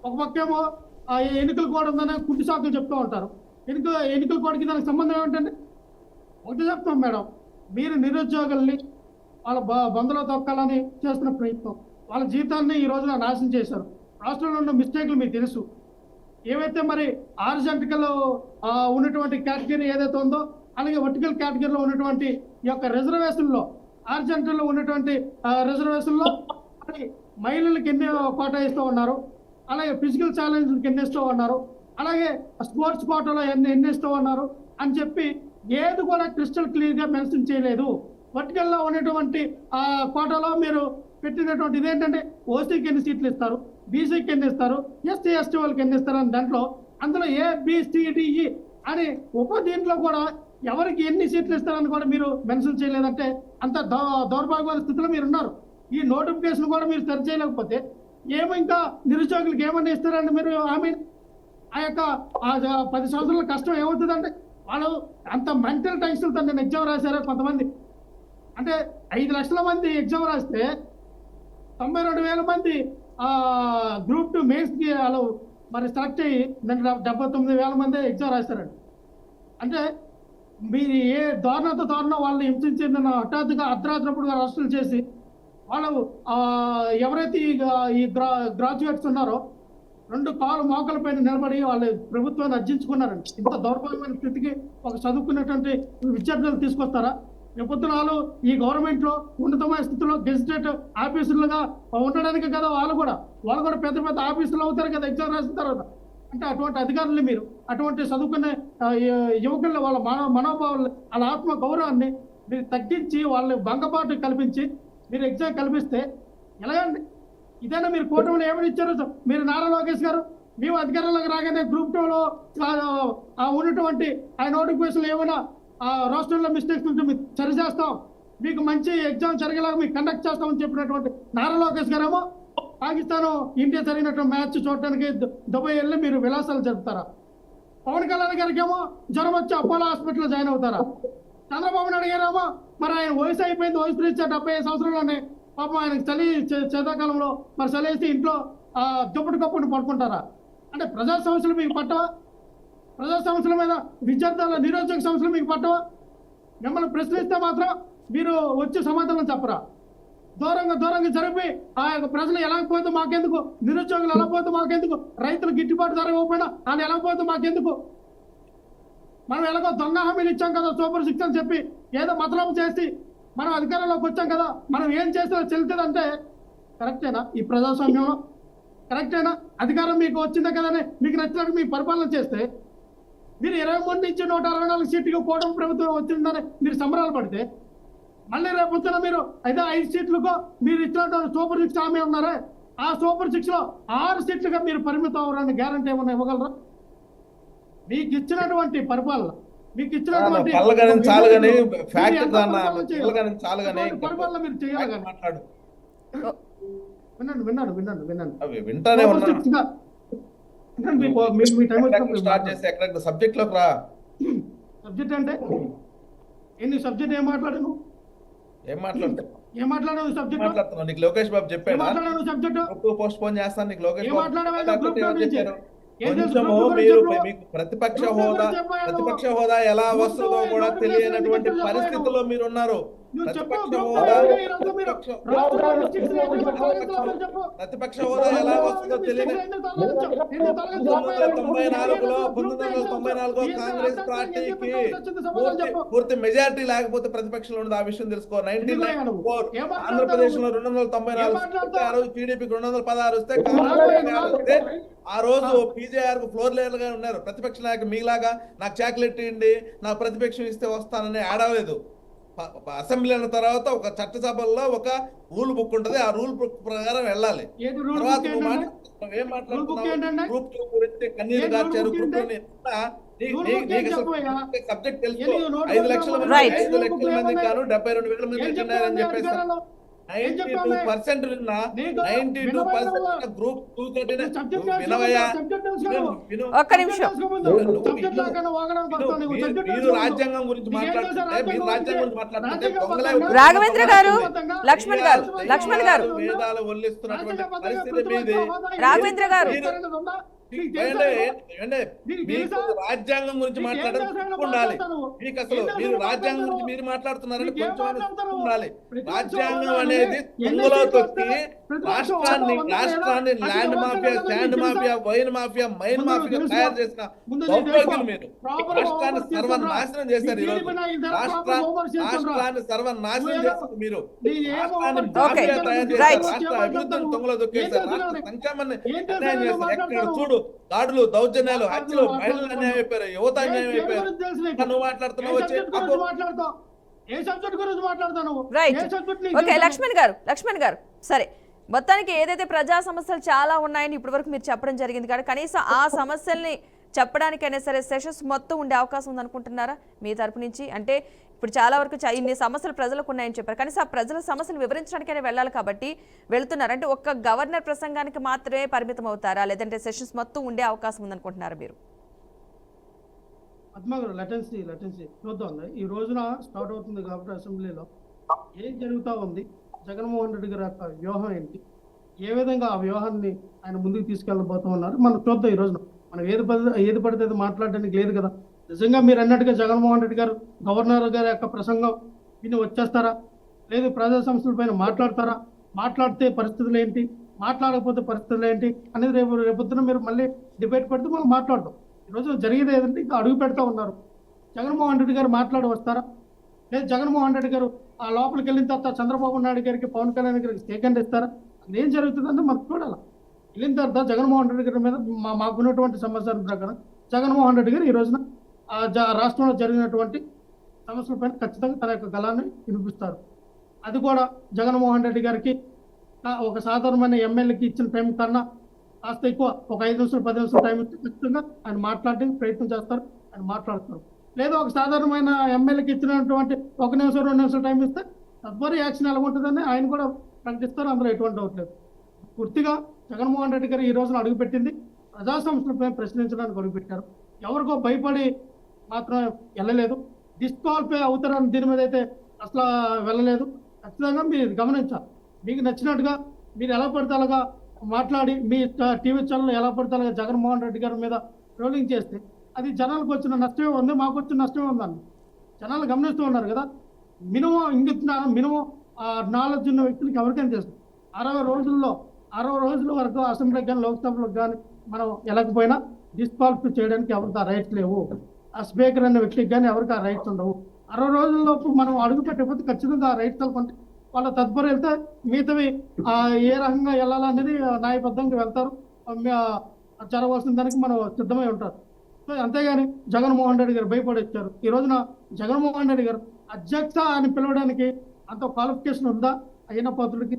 ఒక పక్కేమో ఎన్నికల కోడ్ ఉందని కుట్టి సాకులు చెప్తూ ఉంటారు. ఎన్నికల కోడ్కి దానికి సంబంధం ఏమిటండి? ఒకటి చెప్తాం మేడం, మీరు నిరుద్యోగుల్ని వాళ్ళ బంధులో తొక్కాలని చేస్తున్న ప్రయత్నం, వాళ్ళ జీవితాన్ని ఈ రోజున నాశనం చేశారు. రాష్ట్రంలో ఉన్న మిస్టేక్లు మీకు తెలుసు. ఏవైతే మరి హారిజాంటల్ ఉన్నటువంటి కేటగిరీ ఏదైతే ఉందో, అలాగే వర్టికల్ కేటగిరీలో ఉన్నటువంటి ఈ యొక్క రిజర్వేషన్లో, హారిజాంటల్లో ఉన్నటువంటి రిజర్వేషన్లో మహిళలకు ఎన్ని కోటా ఇస్తూ ఉన్నారు, అలాగే ఫిజికల్ ఛాలెంజ్లకు ఎన్ని ఇస్తూ ఉన్నారు, అలాగే స్పోర్ట్స్ కోటాలో ఎన్ని ఇస్తూ ఉన్నారు అని చెప్పి ఏది కూడా క్రిస్టల్ క్లియర్గా మెన్షన్ చేయలేదు. వర్టికల్లో ఉన్నటువంటి కోటాలో మీరు పెట్టినటువంటి ఇదేంటంటే ఓసీకి ఎన్ని సీట్లు ఇస్తారు, బీసీకి ఎన్ని ఇస్తారు, ఎస్టీ ఎస్టీ వాళ్ళకి ఎన్ని ఇస్తారు అని దాంట్లో అందులో ఏబిసిడిఈ అని దీంట్లో కూడా ఎవరికి ఎన్ని సీట్లు ఇస్తారని కూడా మీరు మెన్షన్ చేయలేదంటే అంత దౌర్భాగ్యమైన స్థితిలో మీరు ఉన్నారు. ఈ నోటిఫికేషన్ కూడా మీరు సరి చేయలేకపోతే ఏమో ఇంకా నిరుద్యోగులకు ఏమన్నా ఇస్తారండి మీరు? ఆ యొక్క 10 సంవత్సరాల కష్టం ఏమవుతుందంటే వాళ్ళు అంత మెంటల్ టెన్షన్తో నేను ఎగ్జామ్ రాశారు. కొంతమంది అంటే 5 లక్షల మంది ఎగ్జామ్ రాస్తే 92,000 మంది గ్రూప్ 2 మెయిన్స్కి వాళ్ళు మరి సెలెక్ట్ అయ్యి 79,000 మంది ఎగ్జామ్ రాశారండి. అంటే మీరు ఏ దారుణం వాళ్ళని హింసించిన హఠాత్తుగా అర్ధరాత్రప్పుడు అరెస్టులు చేసి వాళ్ళు ఎవరైతే ఈ గ్రాడ్యుయేట్స్ ఉన్నారో 2 కాలు మోకాల పైన నిలబడి వాళ్ళు ప్రభుత్వాన్ని అర్జించుకున్నారండి. ఇంత దౌర్భాగ్యమైన స్థితికి ఒక చదువుకున్నటువంటి విద్యార్థులు తీసుకొస్తారా? రేపొద్దున వాళ్ళు ఈ గవర్నమెంట్లో ఉన్నతమైన స్థితిలో గెజిటెడ్ ఆఫీసర్లుగా ఉండడానికి కదా వాళ్ళు కూడా పెద్ద పెద్ద ఆఫీసులు అవుతారు కదా ఎగ్జామ్ రాసిన తర్వాత. అంటే అటువంటి అధికారులు మీరు అటువంటి చదువుకునే యువకులు వాళ్ళ మనోభావాలు వాళ్ళ ఆత్మ గౌరవాన్ని మీరు తగ్గించి వాళ్ళు భంగపాటు కల్పించి మీరు ఎగ్జామ్ కల్పిస్తే ఎలాగండి? ఇదైనా మీరు కూటమిలో ఏమని ఇచ్చారు? మీరు నారా లోకేష్ గారు మేము అధికారంలోకి రాగానే గ్రూప్ 2లో ఉన్నటువంటి ఆ నోటిఫికేషన్లు ఏమైనా రాష్ట్రంలో మిస్టేక్స్ ఉంటే మేము సరి చేస్తాం, మీకు మంచి ఎగ్జామ్ జరిగేలాగా మీకు కండక్ట్ చేస్తామని చెప్పినటువంటి నారా లోకేష్ గారేమో పాకిస్తాన్ ఇండియా జరిగినటువంటి మ్యాచ్ చూడటానికి దుబాయ్ వెళ్ళి మీరు విలాసాలు జరుపుతారా? పవన్ కళ్యాణ్ గారికి ఏమో జ్వరం వచ్చి అపోలో హాస్పిటల్లో జాయిన్ అవుతారా? చంద్రబాబు నాయుడు గారేమో మరి ఆయన వయసు అయిపోయింది, వయసు రీత్యా 75 సంవత్సరాల్లోనే పాపం ఆయనకు చలి శీతాకాలంలో మరి చలేసి ఇంట్లో దుప్పటి కప్పుని పడుకుంటారా? అంటే ప్రజా సమస్యలు మీకు పట్టవా? ప్రజా సమస్యల మీద, విద్యార్థుల నిరుద్యోగ సమస్యలు మీకు పట్టవా? మిమ్మల్ని ప్రశ్నిస్తే మాత్రం మీరు వచ్చి సమాధానం చెప్పరా? దూరంగా జరిపి ఆ యొక్క ప్రజలు ఎలా పోతే మాకెందుకు, నిరుద్యోగులు ఎలా పోతే మాకెందుకు, రైతులు గిట్టుబాటు ధర ఇవ్వకపోయినా వాళ్ళు ఎలా పోతే మాకెందుకు, మనం ఎలాగో దొంగ హామీలు ఇచ్చాం కదా సూపర్ 6 అని చెప్పి ఏదో మతలబు చేసి మనం అధికారంలోకి వచ్చాం కదా, మనం ఏం చేసినా చెల్లుతుందంటే కరెక్టేనా? ఈ ప్రజాస్వామ్యంలో కరెక్టేనా? అధికారం మీకు వచ్చిందే కదని మీకు నచ్చినట్టు మీ పరిపాలన చేస్తే మీరు 23 నుంచి 164 సీట్లకు కూటమి ప్రభుత్వం వచ్చిందని మీరు సంబరాలు పడితే, మళ్ళీ రేపు వచ్చిన మీరు అయితే 5 సీట్లకు మీరు ఇచ్చినటువంటి సూపర్ 6 హామీ ఉన్నారే, ఆ సూపర్ 6 లో 6 సీట్లుగా మీరు పరిమితం అవ్వడానికి గ్యారంటీ ఏమన్నా ఇవ్వగలరా? మీకు ఇచ్చినటువంటి పరిపాలన, మీకు ఇచ్చినటువంటి పరిపాలన మీరు చేయాలి కానీ సబ్జెక్ట్ లోకి రా. సబ్జెక్ట్ అంటే ఎన్ని సబ్జెక్ట్ ఏం మాట్లాడాను? ఏం మాట్లాడుతున్నావు? ఏం మాట్లాడాను సబ్జెక్ట్? మాట్లాడుతున్నావు నీకు లోకేష్ బాబు చెప్పాడు మాట్లాడాను సబ్జెక్ట్ పోస్ట్ పోన్ చేస్తాను నీకు లోకేష్ ఏం మాట్లాడాను? కొంచెము మీరు మీకు ప్రతిపక్ష హోదా ఎలా వస్తుందో కూడా తెలియనటువంటి పరిస్థితుల్లో మీరు ఉన్నారు. ప్రతిపక్ష హోదా ఎలా వస్తుందో తెలియని 1994 కాంగ్రెస్ పార్టీకి పూర్తి మెజారిటీ లేకపోతే ప్రతిపక్షంలో ఉండదు. ఆ విషయం తెలుసుకో. 1994 ఆంధ్రప్రదేశ్ లో 294 టీడీపీకి 216 వస్తే కాంగ్రెస్ ఆ రోజు పీజేఆర్ కు ఫ్లోర్ లీడర్ గా ఉన్నారు. ప్రతిపక్ష నాయకులు మీలాగా నాకు చాక్లెట్ ఇవ్వండి, నాకు ప్రతిపక్షం ఇస్తే వస్తానని ఆడలేదు. అసెంబ్లీ అన్న తర్వాత ఒక చట్టసభల్లో ఒక రూల్ బుక్ ఉంటది, ఆ రూల్ బుక్ ప్రకారం వెళ్ళాలి. తర్వాత ఏం మాట్లాడుతున్నావు? గ్రూప్ 2 గురించి కన్నీరు గార్చారు. గ్రూప్ 2 సబ్జెక్ట్ తెలుసు. 5 లక్షల మంది కాను 72,000 మంది ఉన్నారని చెప్పేసి 92% గ్రూప్ 2 వినవయ్యా. ఒక్క నిమిషం. మీరు రాజ్యాంగం గురించి మాట్లాడుతుంటే రాఘవేంద్ర గారు, లక్ష్మణ్ గారు వేదాలు వల్లిస్తున్నటువంటి పరిస్థితి మీది. రాఘవేంద్ర గారు రాజ్యాంగం గురించి మాట్లాడడం ఉండాలి. మీకు అసలు మీరు రాజ్యాంగం గురించి మీరు మాట్లాడుతున్నారని కొంచెం ఉండాలి. రాజ్యాంగం అనేది తుంగలో తొక్కి రాష్ట్రాన్ని land mafia, sand mafia, wine mafia, mine mafia తయారు చేసిన దౌర్భాగ్యులు మీరు. రాష్ట్రాన్ని సర్వనాశనం చేశారు. ఈ రోజు రాష్ట్రాన్ని సర్వనాశనం చేశారు మీరు. రాష్ట్రాన్ని మాఫియా తయారు చేశారు. రాష్ట్ర అభివృద్ధిని తుంగలో తొక్కేశారు. రాష్ట్ర సంక్షేమాన్ని అన్యాయం చేశారు. ఎక్కడ చూడు దాడులు, దౌర్జన్యాలు, హత్యలు, మహిళలు అన్యాయం అయిపోయారు, యువత అన్యాయం అయిపోయారు. నువ్వు మాట్లాడుతున్నావు. లక్ష్మణ్ గారు సరే, మొత్తానికి ఏదైతే ప్రజా సమస్యలు చాలా ఉన్నాయని ఇప్పటివరకు మీరు చెప్పడం జరిగింది కానీ కనీసం ఆ సమస్యల్ని చెప్పడానికైనా సరే సెషన్స్ మొత్తం ఉండే అవకాశం ఉందనుకుంటున్నారా మీ తరపు నుంచి? అంటే ఇప్పుడు చాలా వరకు ఇన్ని సమస్యలు ప్రజలకు ఉన్నాయని చెప్పారు, కనీసం ఆ ప్రజల సమస్యలు వివరించడానికైనా వెళ్ళాలి కాబట్టి వెళ్తున్నారు. అంటే ఒక్క గవర్నర్ ప్రసంగానికి మాత్రమే పరిమితం అవుతారా, లేదంటే సెషన్స్ మొత్తం ఉండే అవకాశం ఉందనుకుంటున్నారా మీరు? పద్మగారు లెటెన్సీ చూద్దాం. ఈ రోజున స్టార్ట్ అవుతుంది కాబట్టి అసెంబ్లీలో ఏం జరుగుతూ ఉంది, జగన్మోహన్ రెడ్డి గారి యొక్క వ్యూహం ఏంటి, ఏ విధంగా ఆ వ్యూహాన్ని ఆయన ముందుకు తీసుకెళ్ళబోతూ ఉన్నారు మనం చూద్దాం. ఈ రోజున మనం ఏది పడితే మాట్లాడడానికి లేదు కదా. నిజంగా మీరు అన్నట్టుగా జగన్మోహన్ రెడ్డి గారు గవర్నర్ గారి యొక్క ప్రసంగం విని వచ్చేస్తారా, లేదు ప్రజా సంస్థల పైన మాట్లాడతారా, మాట్లాడితే పరిస్థితులు ఏంటి, మాట్లాడకపోతే పరిస్థితులు ఏంటి అనేది రేపొద్దున మీరు మళ్ళీ డిబేట్ పెడితే మనం మాట్లాడదాం. ఈరోజు జరిగేది ఏదంటే ఇంకా అడుగు పెడతా ఉన్నారు. జగన్మోహన్ రెడ్డి గారు మాట్లాడి వస్తారా, లేదు జగన్మోహన్ రెడ్డి గారు ఆ లోపలికి వెళ్ళిన తర్వాత చంద్రబాబు నాయుడు గారికి, పవన్ కళ్యాణ్ గారికి స్టేకండ్ ఇస్తారా, అది ఏం జరుగుతుందంటే మనం చూడాలి. వెళ్ళిన తర్వాత జగన్మోహన్ రెడ్డి గారి మీద మాకున్నటువంటి సమాచారం ప్రకారం జగన్మోహన్ రెడ్డి గారు ఈ రోజున రాష్ట్రంలో జరిగినటువంటి సమస్యలపైన ఖచ్చితంగా తన యొక్క గళాన్ని వినిపిస్తారు. అది కూడా జగన్మోహన్ రెడ్డి గారికి ఒక సాధారణమైన ఎమ్మెల్యేకి ఇచ్చిన టైం కన్నా కాస్త ఎక్కువ, ఒక 5 నిమిషాలు 10 నిమిషాలు టైం ఇస్తే ఖచ్చితంగా ఆయన మాట్లాడడానికి ప్రయత్నం చేస్తారు, ఆయన మాట్లాడతారు. లేదా ఒక సాధారణమైన ఎమ్మెల్యేకి ఇచ్చినటువంటి 1 నిమిషం 2 నిమిషాలు టైం ఇస్తే తదుపరి యాక్షన్ ఎలా ఉంటుందని ఆయన కూడా ప్రకటిస్తారు. అందులో ఎటువంటి డౌట్ లేదు. పూర్తిగా జగన్మోహన్ రెడ్డి గారు ఈ రోజున అడుగుపెట్టింది ప్రజా సంస్థలపై ప్రశ్నించడానికి అడుగుపెట్టారు. ఎవరికో భయపడి మాత్రం వెళ్ళలేదు, డిస్క్వాలిఫై అవుతారని దీని మీద అయితే అసలు వెళ్ళలేదు. ఖచ్చితంగా మీరు గమనించాలి. మీకు నచ్చినట్టుగా మీరు ఎలా పడితే అలాగా మాట్లాడి మీ టీవీ ఛానల్ ఎలా పడితే అలాగా జగన్మోహన్ రెడ్డి గారి మీద ట్రోలింగ్ చేస్తే అది జనాలకు వచ్చిన నష్టమే ఉంది, మాకు వచ్చిన నష్టమే ఉందని జనాలు గమనిస్తూ ఉన్నారు కదా. మినిమం ఇంగిత జ్ఞానం, మినిమం నాలెడ్జ్ ఉన్న వ్యక్తులకి ఎవరికైనా తెలుస్తుంది. 60 రోజుల వరకు అసెంబ్లీకి కానీ లోక్సభలకు కానీ మనం వెళ్ళకపోయినా డిస్క్వాలిఫై చేయడానికి ఎవరికి ఆ రైట్స్ లేవు. ఆ స్పీకర్ అనే వ్యక్తికి కానీ ఎవరికి ఆ రైట్స్ ఉండవు. 60 రోజుల్లోపు మనం అడుగు పెట్టకపోతే ఖచ్చితంగా ఆ రైట్స్ అనుకుంటే వాళ్ళ తదుపరి వెళ్తే మిగతావి ఏ రకంగా వెళ్ళాలనేది న్యాయబద్ధంగా వెళ్తారు. జరగవలసిన దానికి మనం సిద్ధమై ఉంటారు. సో అంతేగాని జగన్మోహన్ రెడ్డి గారు భయపడొచ్చారు. ఈ రోజున జగన్మోహన్ రెడ్డి గారు అధ్యక్ష అని పిలవడానికి అంత క్వాలిఫికేషన్ ఉందా? అయిన పాత్రుడికి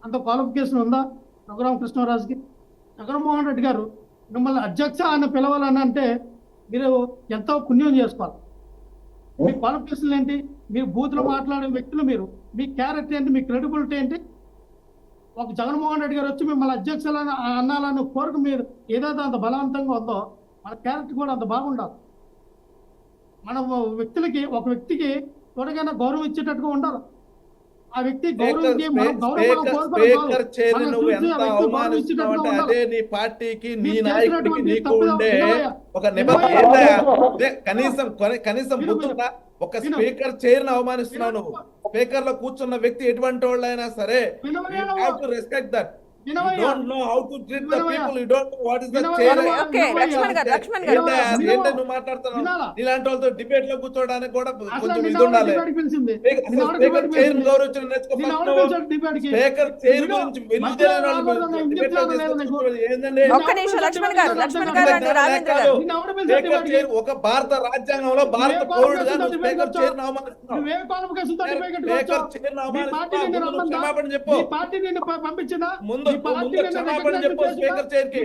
అంత క్వాలిఫికేషన్ ఉందా? రఘురామ కృష్ణరాజుకి. జగన్మోహన్ రెడ్డి గారు మిమ్మల్ని అధ్యక్ష అని పిలవాలని అంటే మీరు ఎంతో పుణ్యం చేసుకోవాలి. మీ క్వాలిఫికేషన్ ఏంటి? మీరు బూతులు మాట్లాడే వ్యక్తులు, మీరు మీ క్యారెక్టర్ ఏంటి? మీ క్రెడిబిలిటీ ఏంటి? ఒక జగన్మోహన్ రెడ్డి గారు వచ్చి మిమ్మల్ని అధ్యక్షులను అన్నాలని కోరిక మీరు ఏదైతే అంత బలవంతంగా ఉందో మన క్యారెక్టర్ కూడా అంత బాగుండాలి. మన ఒక వ్యక్తికి త్వరగా గౌరవం ఇచ్చేటట్టుగా ఉండాలి. ఆ వ్యక్తి గౌరవించి మనం స్పీకర్ చైర్ నువ్వు ఎంత అవమానిస్తున్నావంటే అదే నీ పార్టీకి నీ నాయకుడికి నీకు ఉండే ఒక నిబంధన. కనీసం బుద్ధుందా? ఒక స్పీకర్ చైర్ ను అవమానిస్తున్నావు నువ్వు. స్పీకర్ లో కూర్చున్న వ్యక్తి ఎటువంటి వాళ్ళైనా సరే, respect that. You don't know how to treat the people. You don't know what is the chair. Okay, Lakshman garu ఏంటో నువ్వు మాట్లాడుతున్నావు. ఇలాంటి వాళ్ళతో డిబేట్ లో కూర్చోడానికి కూడా కొంచెం ఇది ఉండాలి. స్పీకర్ చైర్ గౌరవించడం నేర్చుకో. స్పీకర్ చైర్ గురించి ఏంటంటే ఒక్క నిమిషం లక్ష్మణ్ గారు అండ్ రాజేంద్ర గారు. స్పీకర్ చైర్ ఒక భారత రాజ్యాంగంలో భారత పౌరుడుగా నువ్వు స్పీకర్ చైర్ ను అవమానిస్తున్నావు. స్పీకర్ చైర్ ను అవమానిస్తున్నావు. క్షమాపణ చెప్పు. ముందు క్షమాపణ చెప్పు. స్పీకర్ చైర్ కి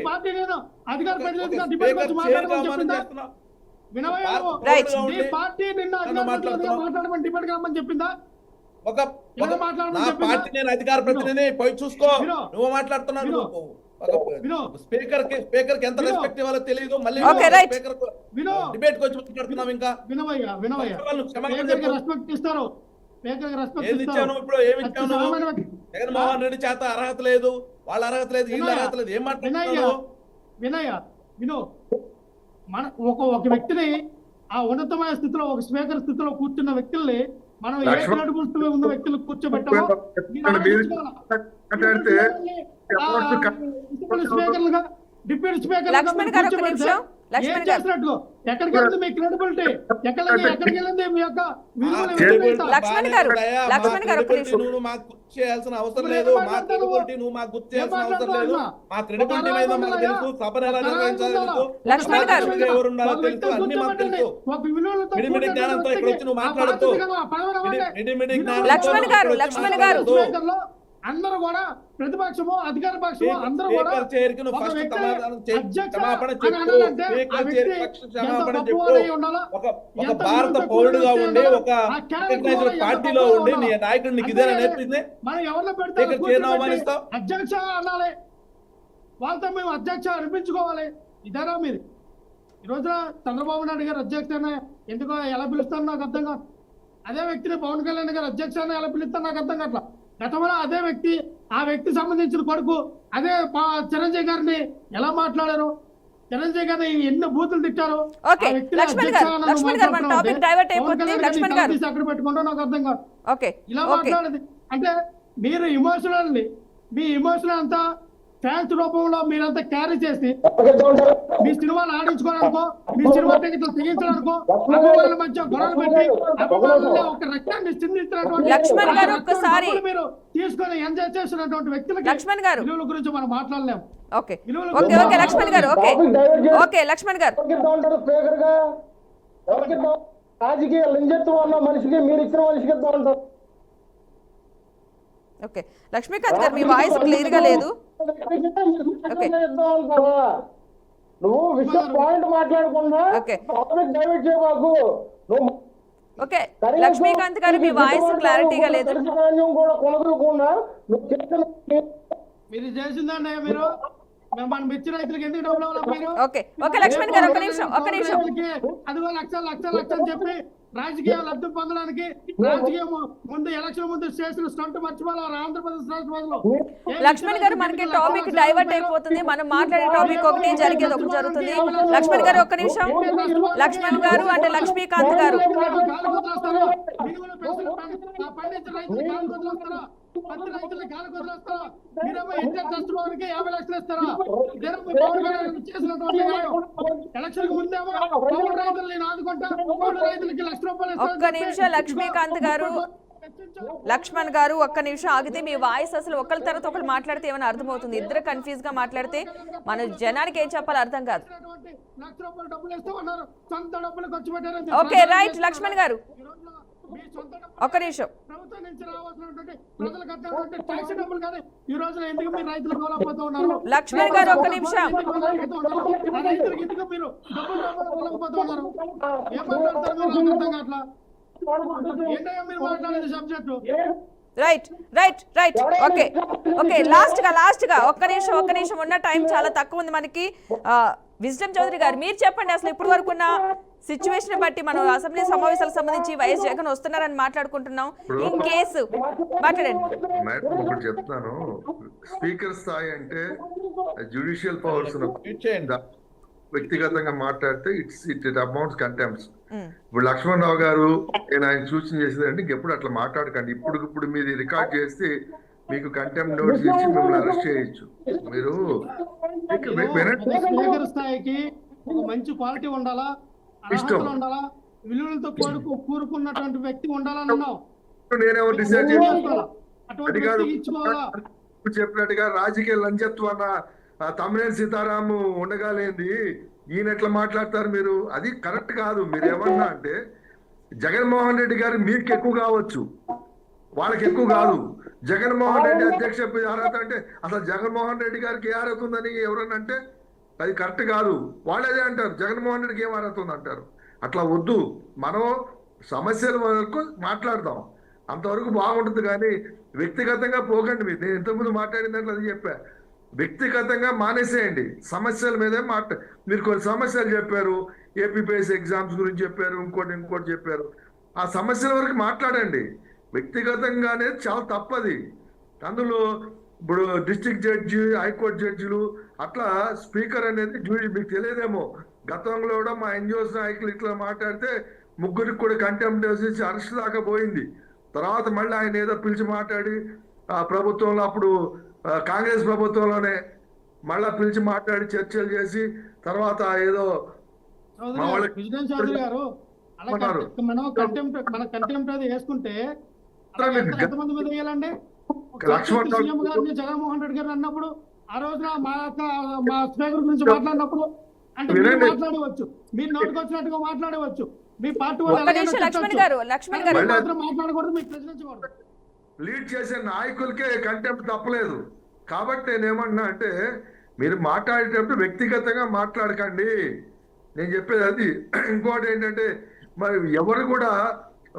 చెప్పిందా? నా పార్టీ నేను అధికార ప్రతినిధిని పోయి చూసుకో. నువ్వు మాట్లాడుతున్నావు. స్పీకర్ కి ఎంత రెస్పెక్ట్ ఇవ్వాలో తెలియదు. మళ్ళీ డిబేట్ కి వచ్చి మాట్లాడుతున్నావు. ఇంకా రెస్పెక్ట్ ఇస్తారు. ఏది ఇచ్చాను ఇప్పుడు? ఏమి ఇచ్చాను? జగన్మోహన్ రెడ్డి చేత అర్హత లేదు, వాళ్ళ అర్హత లేదు, వీళ్ళ అర్హత లేదు. ఏం మాట్లాడుతున్నావు? మన ఒక వ్యక్తిని ఆ ఉన్నతమైన స్థితిలో, ఒక స్పీకర్ స్థితిలో కూర్చున్న వ్యక్తుల్ని మనం ఏ క్రెడిబిలిటీ ఉన్న వ్యక్తులు కూర్చోబెట్టామో స్పీకర్లుగా, డిప్యూటీ స్పీకర్ ఏం చేసినట్టు? ఎక్కడికి వెళ్ళింది మీ క్రెడిబిలిటీ? ఎక్కడికి వెళ్ళింది మీ యొక్క లక్ష్మణ్ గారు నువ్వు మాకు గుర్తు చేయాల్సిన అవసరం లేదు. మా క్రెడిబిలిటీ నువ్వు మాకు గుర్తు చేయాల్సిన అవసరం లేదు. మా క్రెడిబిలిటీ మీద మాకు తెలుసు. సభను ఎలా నిర్వహించాలో తెలుసు. ఎవరు ఉండాలో తెలుసు. అన్ని మాకు తెలుసు. మిడిమిడి జ్ఞానంతో ఇక్కడ వచ్చి నువ్వు మాట్లాడుతూ మిడిమిడి జ్ఞానంతో అందరూ కూడా ప్రతిపక్షము, అధికార పక్షము అందరూ కూడా ఒక భారత పౌరుడుగా ఉండి ఒక పార్టీలో ఉండి నీ నాయకుడు నీకు ఇదేనా నేర్పింది? మనం ఎవరిలో పెడతాం? అధ్యక్ష అనాలి. వాళ్ళతో మేము అధ్యక్ష అనిపించుకోవాలి. ఇదేనా మీరు? ఈ రోజున చంద్రబాబు నాయుడు గారు అధ్యక్ష ఎందుకో ఎలా పిలుస్తాను నాకు అర్థం కాదు. అదే వ్యక్తిని పవన్ కళ్యాణ్ గారు అధ్యక్ష ఎలా పిలుస్తాను నాకు అర్థం కావట్లా. గతంలో అదే వ్యక్తి, ఆ వ్యక్తి సంబంధించిన కొడుకు అదే చిరంజీవి గారిని ఎలా మాట్లాడారు? చిరంజీవి గారిని ఎన్ని బూతులు తిట్టారు? అక్కడ పెట్టుకుంటా నాకు అర్థం కాదు. ఇలా మాట్లాడేది అంటే మీరు మీ ఎమోషనల్ అంతా ఫ్యాన్స్ రూపంలో మీరంతా క్యారీ చేసి మీ సినిమాలు ఆడించుకోవడానికో, మీ సినిమా టికెట్లు తెగించడానికో, అభిమానుల మధ్య గొడవలు పెట్టి అభిమానులే ఒక రక్తాన్ని చిందించినటువంటి మీరు తీసుకొని ఎంజాయ్ చేసినటువంటి వ్యక్తులకి విలువల గురించి మనం మాట్లాడలేము. లక్ష్మణ్ గారు రాజకీయ లింజత్వం అన్న మనిషికి మీరు ఇచ్చిన మనిషికి ఉంటారు. ఓకే లక్ష్మీకాంత్ గారు, మీ వాయిస్ క్లియర్ గా లేదు. నువ్వు విషయం పాయింట్ మాట్లాడకుండా డైవర్ట్ చేయబాకు. ఓకే లక్ష్మీకాంత్ గారు, మీ వాయిస్ క్లారిటీగా లేదు. కూడా కొనకుండా మీరు చేసిందండి. మీరు మన మిర్చి రైతులకు ఎందుకు డబ్బులు ఓకే లక్ష్మణ్ గారు ఒక్క నిమిషం. అదిగో లక్షలు చెప్పి రాజకీయ లబ్ధి పొందడానికి రాజకీయం ముందు ఎలక్షన్ ముందు చేసిన స్టంట్ మర్చిపోవాలి ఆంధ్రప్రదేశ్ రాష్ట్రంలో. లక్ష్మణ్ గారు మనకి టాపిక్ డైవర్ట్ అయిపోతుంది. మనం మాట్లాడే టాపిక్ ఒకటి, జరిగేది ఒకటి జరుగుతుంది. లక్ష్మణ్ గారు ఒక్క నిమిషం. లక్ష్మణ్ గారు అంటే లక్ష్మీకాంత్ గారు, పత్తి రైతులు గాలి కుదిరేస్తారా? మీరేమో ఎన్టీఆర్ ట్రస్ట్ వారికి 50 లక్షలు ఇస్తారా? చేసినటువంటి ఎలక్షన్ ముందేమో కౌలు రైతులు నేను ఆదుకుంటా, కౌలు రైతులకి ₹1,00,000 ఒక్క నిమిషం లక్ష్మీకాంత్ గారు, లక్ష్మణ్ గారు ఒక్క నిమిషం ఆగితే మీ వాయిస్ అసలు ఒకరి తర్వాత ఒకరు మాట్లాడితే ఏమైనా అర్థమవుతుంది. ఇద్దరు కన్ఫ్యూజ్ గా మాట్లాడితే మన జనానికి ఏం చెప్పాలో అర్థం కాదు. ₹1,00,000 డబ్బులు ఇస్తూ ఉన్నారు, సొంత డబ్బులు ఖర్చు పెట్టారు. ఓకే రైట్ లక్ష్మణ్ గారు ఒక్క నిమిషం. ప్రభుత్వం నుంచి రావాల్సినటువంటి ప్రజలు కట్టాలంటే ట్యాక్స్ డబ్బులు కాదు. ఈ రోజున ఎందుకు మీరు రైతులు కోల్పోతూ ఉన్నారు? లక్ష్మణ్ గారు ఒక్క నిమిషం. రైతులకు ఎందుకు మీరు డబ్బులు కోల్పోతూ ఉన్నారు? ఏం మాట్లాడతారు మీరు? అర్థం కావట్లా. ఏంటయ్యా మీరు మాట్లాడేది subject? Right right right okay okay last గా ఒక్క నిమిషం ఉన్న టైం చాలా తక్కువ ఉంది మనకి. విజ్డమ్ చౌదరి గారు మీరు చెప్పండి, అసలు ఇప్పటి వరకు ఉన్న సిచ్యువేషన్ బట్టి మనం అసెంబ్లీ సమావేశాలకు సంబంధించి వైఎస్ జగన్ వస్తున్నారని మాట్లాడుకుంటున్నాం. ఇన్ కేసు మాట్లాడండి. ఒకటి చెప్తాను, స్పీకర్ స్థాయి అంటే జ్యుడిషియల్ పవర్స్ వ్యక్తిగతంగా మాట్లాడితే ఇట్ అమౌంట్స్ కంటెంప్ట్స్. ఇప్పుడు లక్ష్మణ్ రావు గారు నేను ఆయన సూచన చేసేదంటే ఇంకెప్పుడు అట్లా మాట్లాడకండి. ఇప్పుడు మీది రికార్డ్ చేస్తే మీకు కంటెంప్ట్ నోటీస్ ఇచ్చి మిమ్మల్ని అరెస్ట్ చేయొచ్చు. మీరు స్పీకర్ స్థాయికి ఒక మంచి క్వాలిటీ ఉండాలా, అర్హతలు ఉండాలా, విలువలతో కూరుకున్నటువంటి వ్యక్తి ఉండాలని అన్నావు. నేనేమో డిసైడ్ అటువంటి వ్యక్తి ఇచ్చుకోవాలా? చెప్పినట్టుగా రాజకీయ లంచత్వం అన్న తమ్మినేని సీతారాము ఉండగాలేంది, ఈయన ఎట్లా మాట్లాడతారు మీరు? అది కరెక్ట్ కాదు. మీరు ఏమన్నా అంటే జగన్మోహన్ రెడ్డి గారు మీకు ఎక్కువ కావచ్చు, వాళ్ళకి ఎక్కువ కాదు. జగన్మోహన్ రెడ్డి అధ్యక్ష అర్హత అంటే అసలు జగన్మోహన్ రెడ్డి గారికి ఏ అర్హత ఉందని ఎవరన్నా అంటే అది కరెక్ట్ కాదు. వాళ్ళు అదే అంటారు, జగన్మోహన్ రెడ్డికి ఏం అర్హత ఉంది అంటారు. అట్లా వద్దు. మనం సమస్యల వరకు మాట్లాడదాం, అంతవరకు బాగుంటుంది. కానీ వ్యక్తిగతంగా పోకండి. నేను ఇంతకుముందు మాట్లాడిన దాంట్లో అది చెప్పా, వ్యక్తిగతంగా మానేసేయండి. సమస్యల మీదే మీరు కొన్ని సమస్యలు చెప్పారు, ఏపీపీఎస్సీ ఎగ్జామ్స్ గురించి చెప్పారు, ఇంకోటి చెప్పారు. ఆ సమస్యల వరకు మాట్లాడండి. వ్యక్తిగతంగా అనేది చాలా తప్పది. అందులో ఇప్పుడు డిస్ట్రిక్ట్ జడ్జి, హైకోర్టు జడ్జిలు అట్లా స్పీకర్ అనేది మీకు తెలియదేమో, గతంలో కూడా మా ఎన్జిఓస్ నాయకులు ఇట్లా మాట్లాడితే ముగ్గురికి కూడా కంటెంప్ట్ చేసి అరెస్ట్ దాకా పోయింది. తర్వాత మళ్ళీ ఆయన ఏదో పిలిచి మాట్లాడి ఆ ప్రభుత్వంలో అప్పుడు కాంగ్రెస్ ప్రభుత్వంలోనే మళ్ళా పిలిచి మాట్లాడి చర్చలు చేసి తర్వాత ఏదో చౌదరి గారు మనం కంటెంప్ట్ అది వేసుకుంటే ఎంతమంది మీద వేయాలండి? సీఎం గారిని జగన్మోహన్ రెడ్డి గారు అన్నప్పుడు ఆ రోజున మా స్పీకర్ గురించి మాట్లాడినప్పుడు అంటే మీరు మాట్లాడవచ్చు, మీరు నోటికి వచ్చినట్టుగా మాట్లాడవచ్చు. మీ పార్టీ వాళ్ళు మాట్లాడకూడదు, మీకు ప్రశ్నించకూడదు. లీడ్ చేసే నాయకులకే కంటెంప్ట్ తప్పలేదు. కాబట్టి నేనేమన్నా అంటే మీరు మాట్లాడేటప్పుడు వ్యక్తిగతంగా మాట్లాడకండి. నేను చెప్పేది అది. ఇంకోటి ఏంటంటే మరి ఎవరు కూడా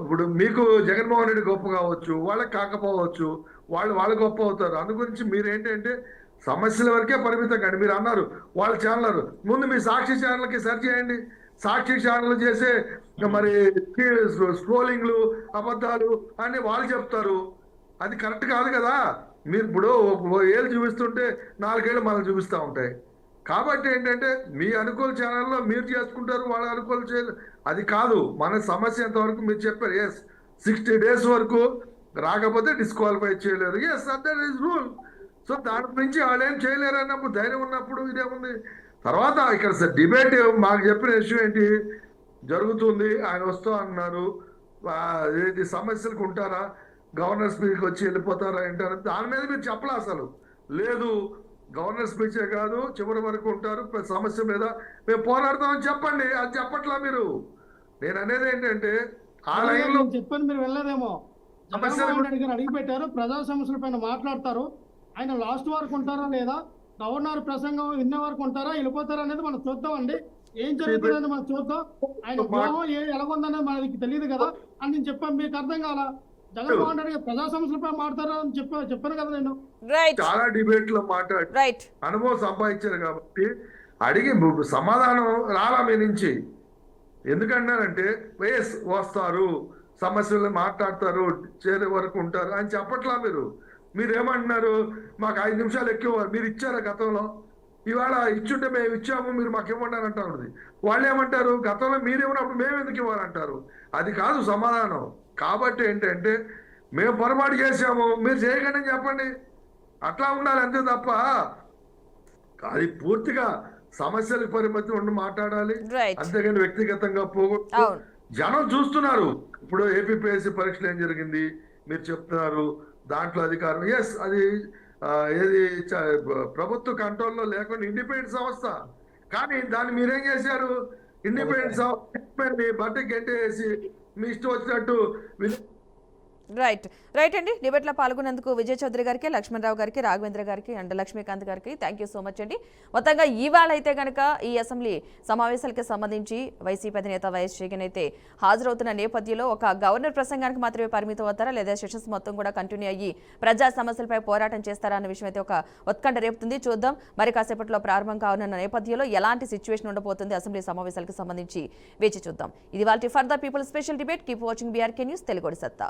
ఇప్పుడు మీకు జగన్మోహన్ రెడ్డి గొప్ప కావచ్చు, వాళ్ళకి కాకపోవచ్చు, వాళ్ళు గొప్ప అవుతారు. అందు గురించి మీరు ఏంటంటే సమస్యల వరకే పరిమితం కండి. మీరు అన్నారు వాళ్ళ ఛానల్ ముందు మీ సాక్షి ఛానల్కి సెర్చ్ చేయండి. సాక్షి ఛానల్ చేసే మరి స్క్రోలింగ్లు అబద్ధాలు అని వాళ్ళు చెప్తారు. అది కరెక్ట్ కాదు కదా. మీరు ఇప్పుడు ఏళ్ళు చూపిస్తుంటే 4 ఏళ్ళు మనల్ని చూపిస్తూ ఉంటాయి. కాబట్టి ఏంటంటే మీ అనుకూల ఛానల్లో మీరు చేసుకుంటారు, వాళ్ళ అనుకూల చేయలేదు. అది కాదు. మన సమస్య ఎంతవరకు మీరు చెప్పారు. 60 days వరకు రాకపోతే డిస్క్వాలిఫై చేయలేరు. That is rule. సో దాని నుంచి వాళ్ళు ఏం చేయలేరు అన్నప్పుడు ధైర్యం ఉన్నప్పుడు ఇదేముంది. తర్వాత ఇక్కడ డిబేట్ మాకు చెప్పిన ఇష్యూ ఏంటి జరుగుతుంది, ఆయన వస్తూ అన్నారు, ఏంటి సమస్యలకు ఉంటారా, గవర్నర్ స్పీచ్కి వచ్చి వెళ్ళిపోతారా ఏంటారు, దాని మీద మీరు చెప్పలే. అసలు లేదు, గవర్నర్ స్పీచే కాదు చివరి వరకు ఉంటారు, సమస్య మీద మేము పోరాడతామని చెప్పండి. అది చెప్పట్లా మీరు. నేను అనేది ఏంటంటే ఆ లైన్లో చెప్పండి, మీరు వెళ్ళలేదేమో. జగన్మోహన్ రెడ్డి గారు అడిగి పెట్టారు, ప్రజా సమస్యల పైన మాట్లాడతారు. ఆయన లాస్ట్ వరకు ఉంటారా లేదా, గవర్నర్ ప్రసంగం విన్న వరకు ఉంటారా, వెళ్ళిపోతారా అనేది మనం చూద్దామండి. ఏం జరుగుతుందని మనం చూద్దాం. ఆయన వ్యూహం ఎలాగొందనేది మనకి తెలియదు కదా అని నేను చెప్పాను. మీకు అర్థం కావాలా? జగన్మోహన్ రెడ్డి ప్రజా సమస్యలపై మాట్లాడతారా అని చెప్పాను కదా నేను. చాలా డిబేట్ లో మాట్లాడి అనుభవం సంపాదించారు కాబట్టి అడిగి సమాధానం రాలా మీ నుంచి. ఎందుకన్నారంటే వైఎస్ వస్తారు, సమస్యలు మాట్లాడతారు, చేరే వరకు ఉంటారు అని చెప్పట్లా. మీరేమంటున్నారు? మాకు 5 నిమిషాలు ఎక్కువ మీరు ఇచ్చారా గతంలో? ఇవాళ ఇచ్చుంటే మేము ఇచ్చాము, మీరు మాకు ఇవ్వండి అని అంటారు. వాళ్ళు ఏమంటారు? గతంలో మీరు ఇవ్వనప్పుడు మేము ఎందుకు ఇవ్వాలంటారు. అది కాదు సమాధానం. కాబట్టి ఏంటంటే మేము పొరపాటు చేసాము, మీరు చేయకండి అని చెప్పండి. అట్లా ఉండాలి అంతే తప్ప అది పూర్తిగా సమస్యలకు పరిమితి ఉండి మాట్లాడాలి. Right. అంతేగాని వ్యక్తిగతంగా పోగొట్టు. అవును. జనం చూస్తున్నారు. ఇప్పుడు ఏపీపీఎస్సీ పరీక్షలు ఏం జరిగింది మీరు చెప్తున్నారు, దాంట్లో అధికారం ఎస్ అది ఏది ప్రభుత్వ కంట్రోల్లో లేకుండా ఇండిపెండెంట్ సంస్థ. కానీ దాన్ని మీరేం చేశారు? ఇండిపెండెంట్ సంస్థ బట్టకి గెంటేసి మీ ఇష్టం వచ్చినట్టు రైట్ అండి. డిబేట్లో పాల్గొన్నందుకు విజయ్ చౌదరి గారికి, లక్ష్మణరావు గారికి, రాఘవేంద్ర గారికి అండ్ లక్ష్మీకాంత్ గారికి థ్యాంక్ యూ సో మచ్ అండి. మొత్తంగా ఇవాళ అయితే కనుక ఈ అసెంబ్లీ సమావేశాలకి సంబంధించి వైసీపీ అధినేత వైఎస్ జగన్ అయితే హాజరవుతున్న నేపథ్యంలో ఒక గవర్నర్ ప్రసంగానికి మాత్రమే పరిమితం అవుతారా లేదా సెషన్స్ మొత్తం కూడా కంటిన్యూ అయ్యి ప్రజా సమస్యలపై పోరాటం చేస్తారా అన్న విషయం అయితే ఒక ఉత్కంఠ రేపుతుంది. చూద్దాం మరి కాసేపట్లో ప్రారంభం కానున్న నేపథ్యంలో ఎలాంటి సిచ్యువేషన్ ఉండబోతుంది అసెంబ్లీ సమావేశాలకు సంబంధించి వేచి చూద్దాం. ఇది వాళ్ళ for the people special debate. Keep watching BRK news Telugu సత్తా.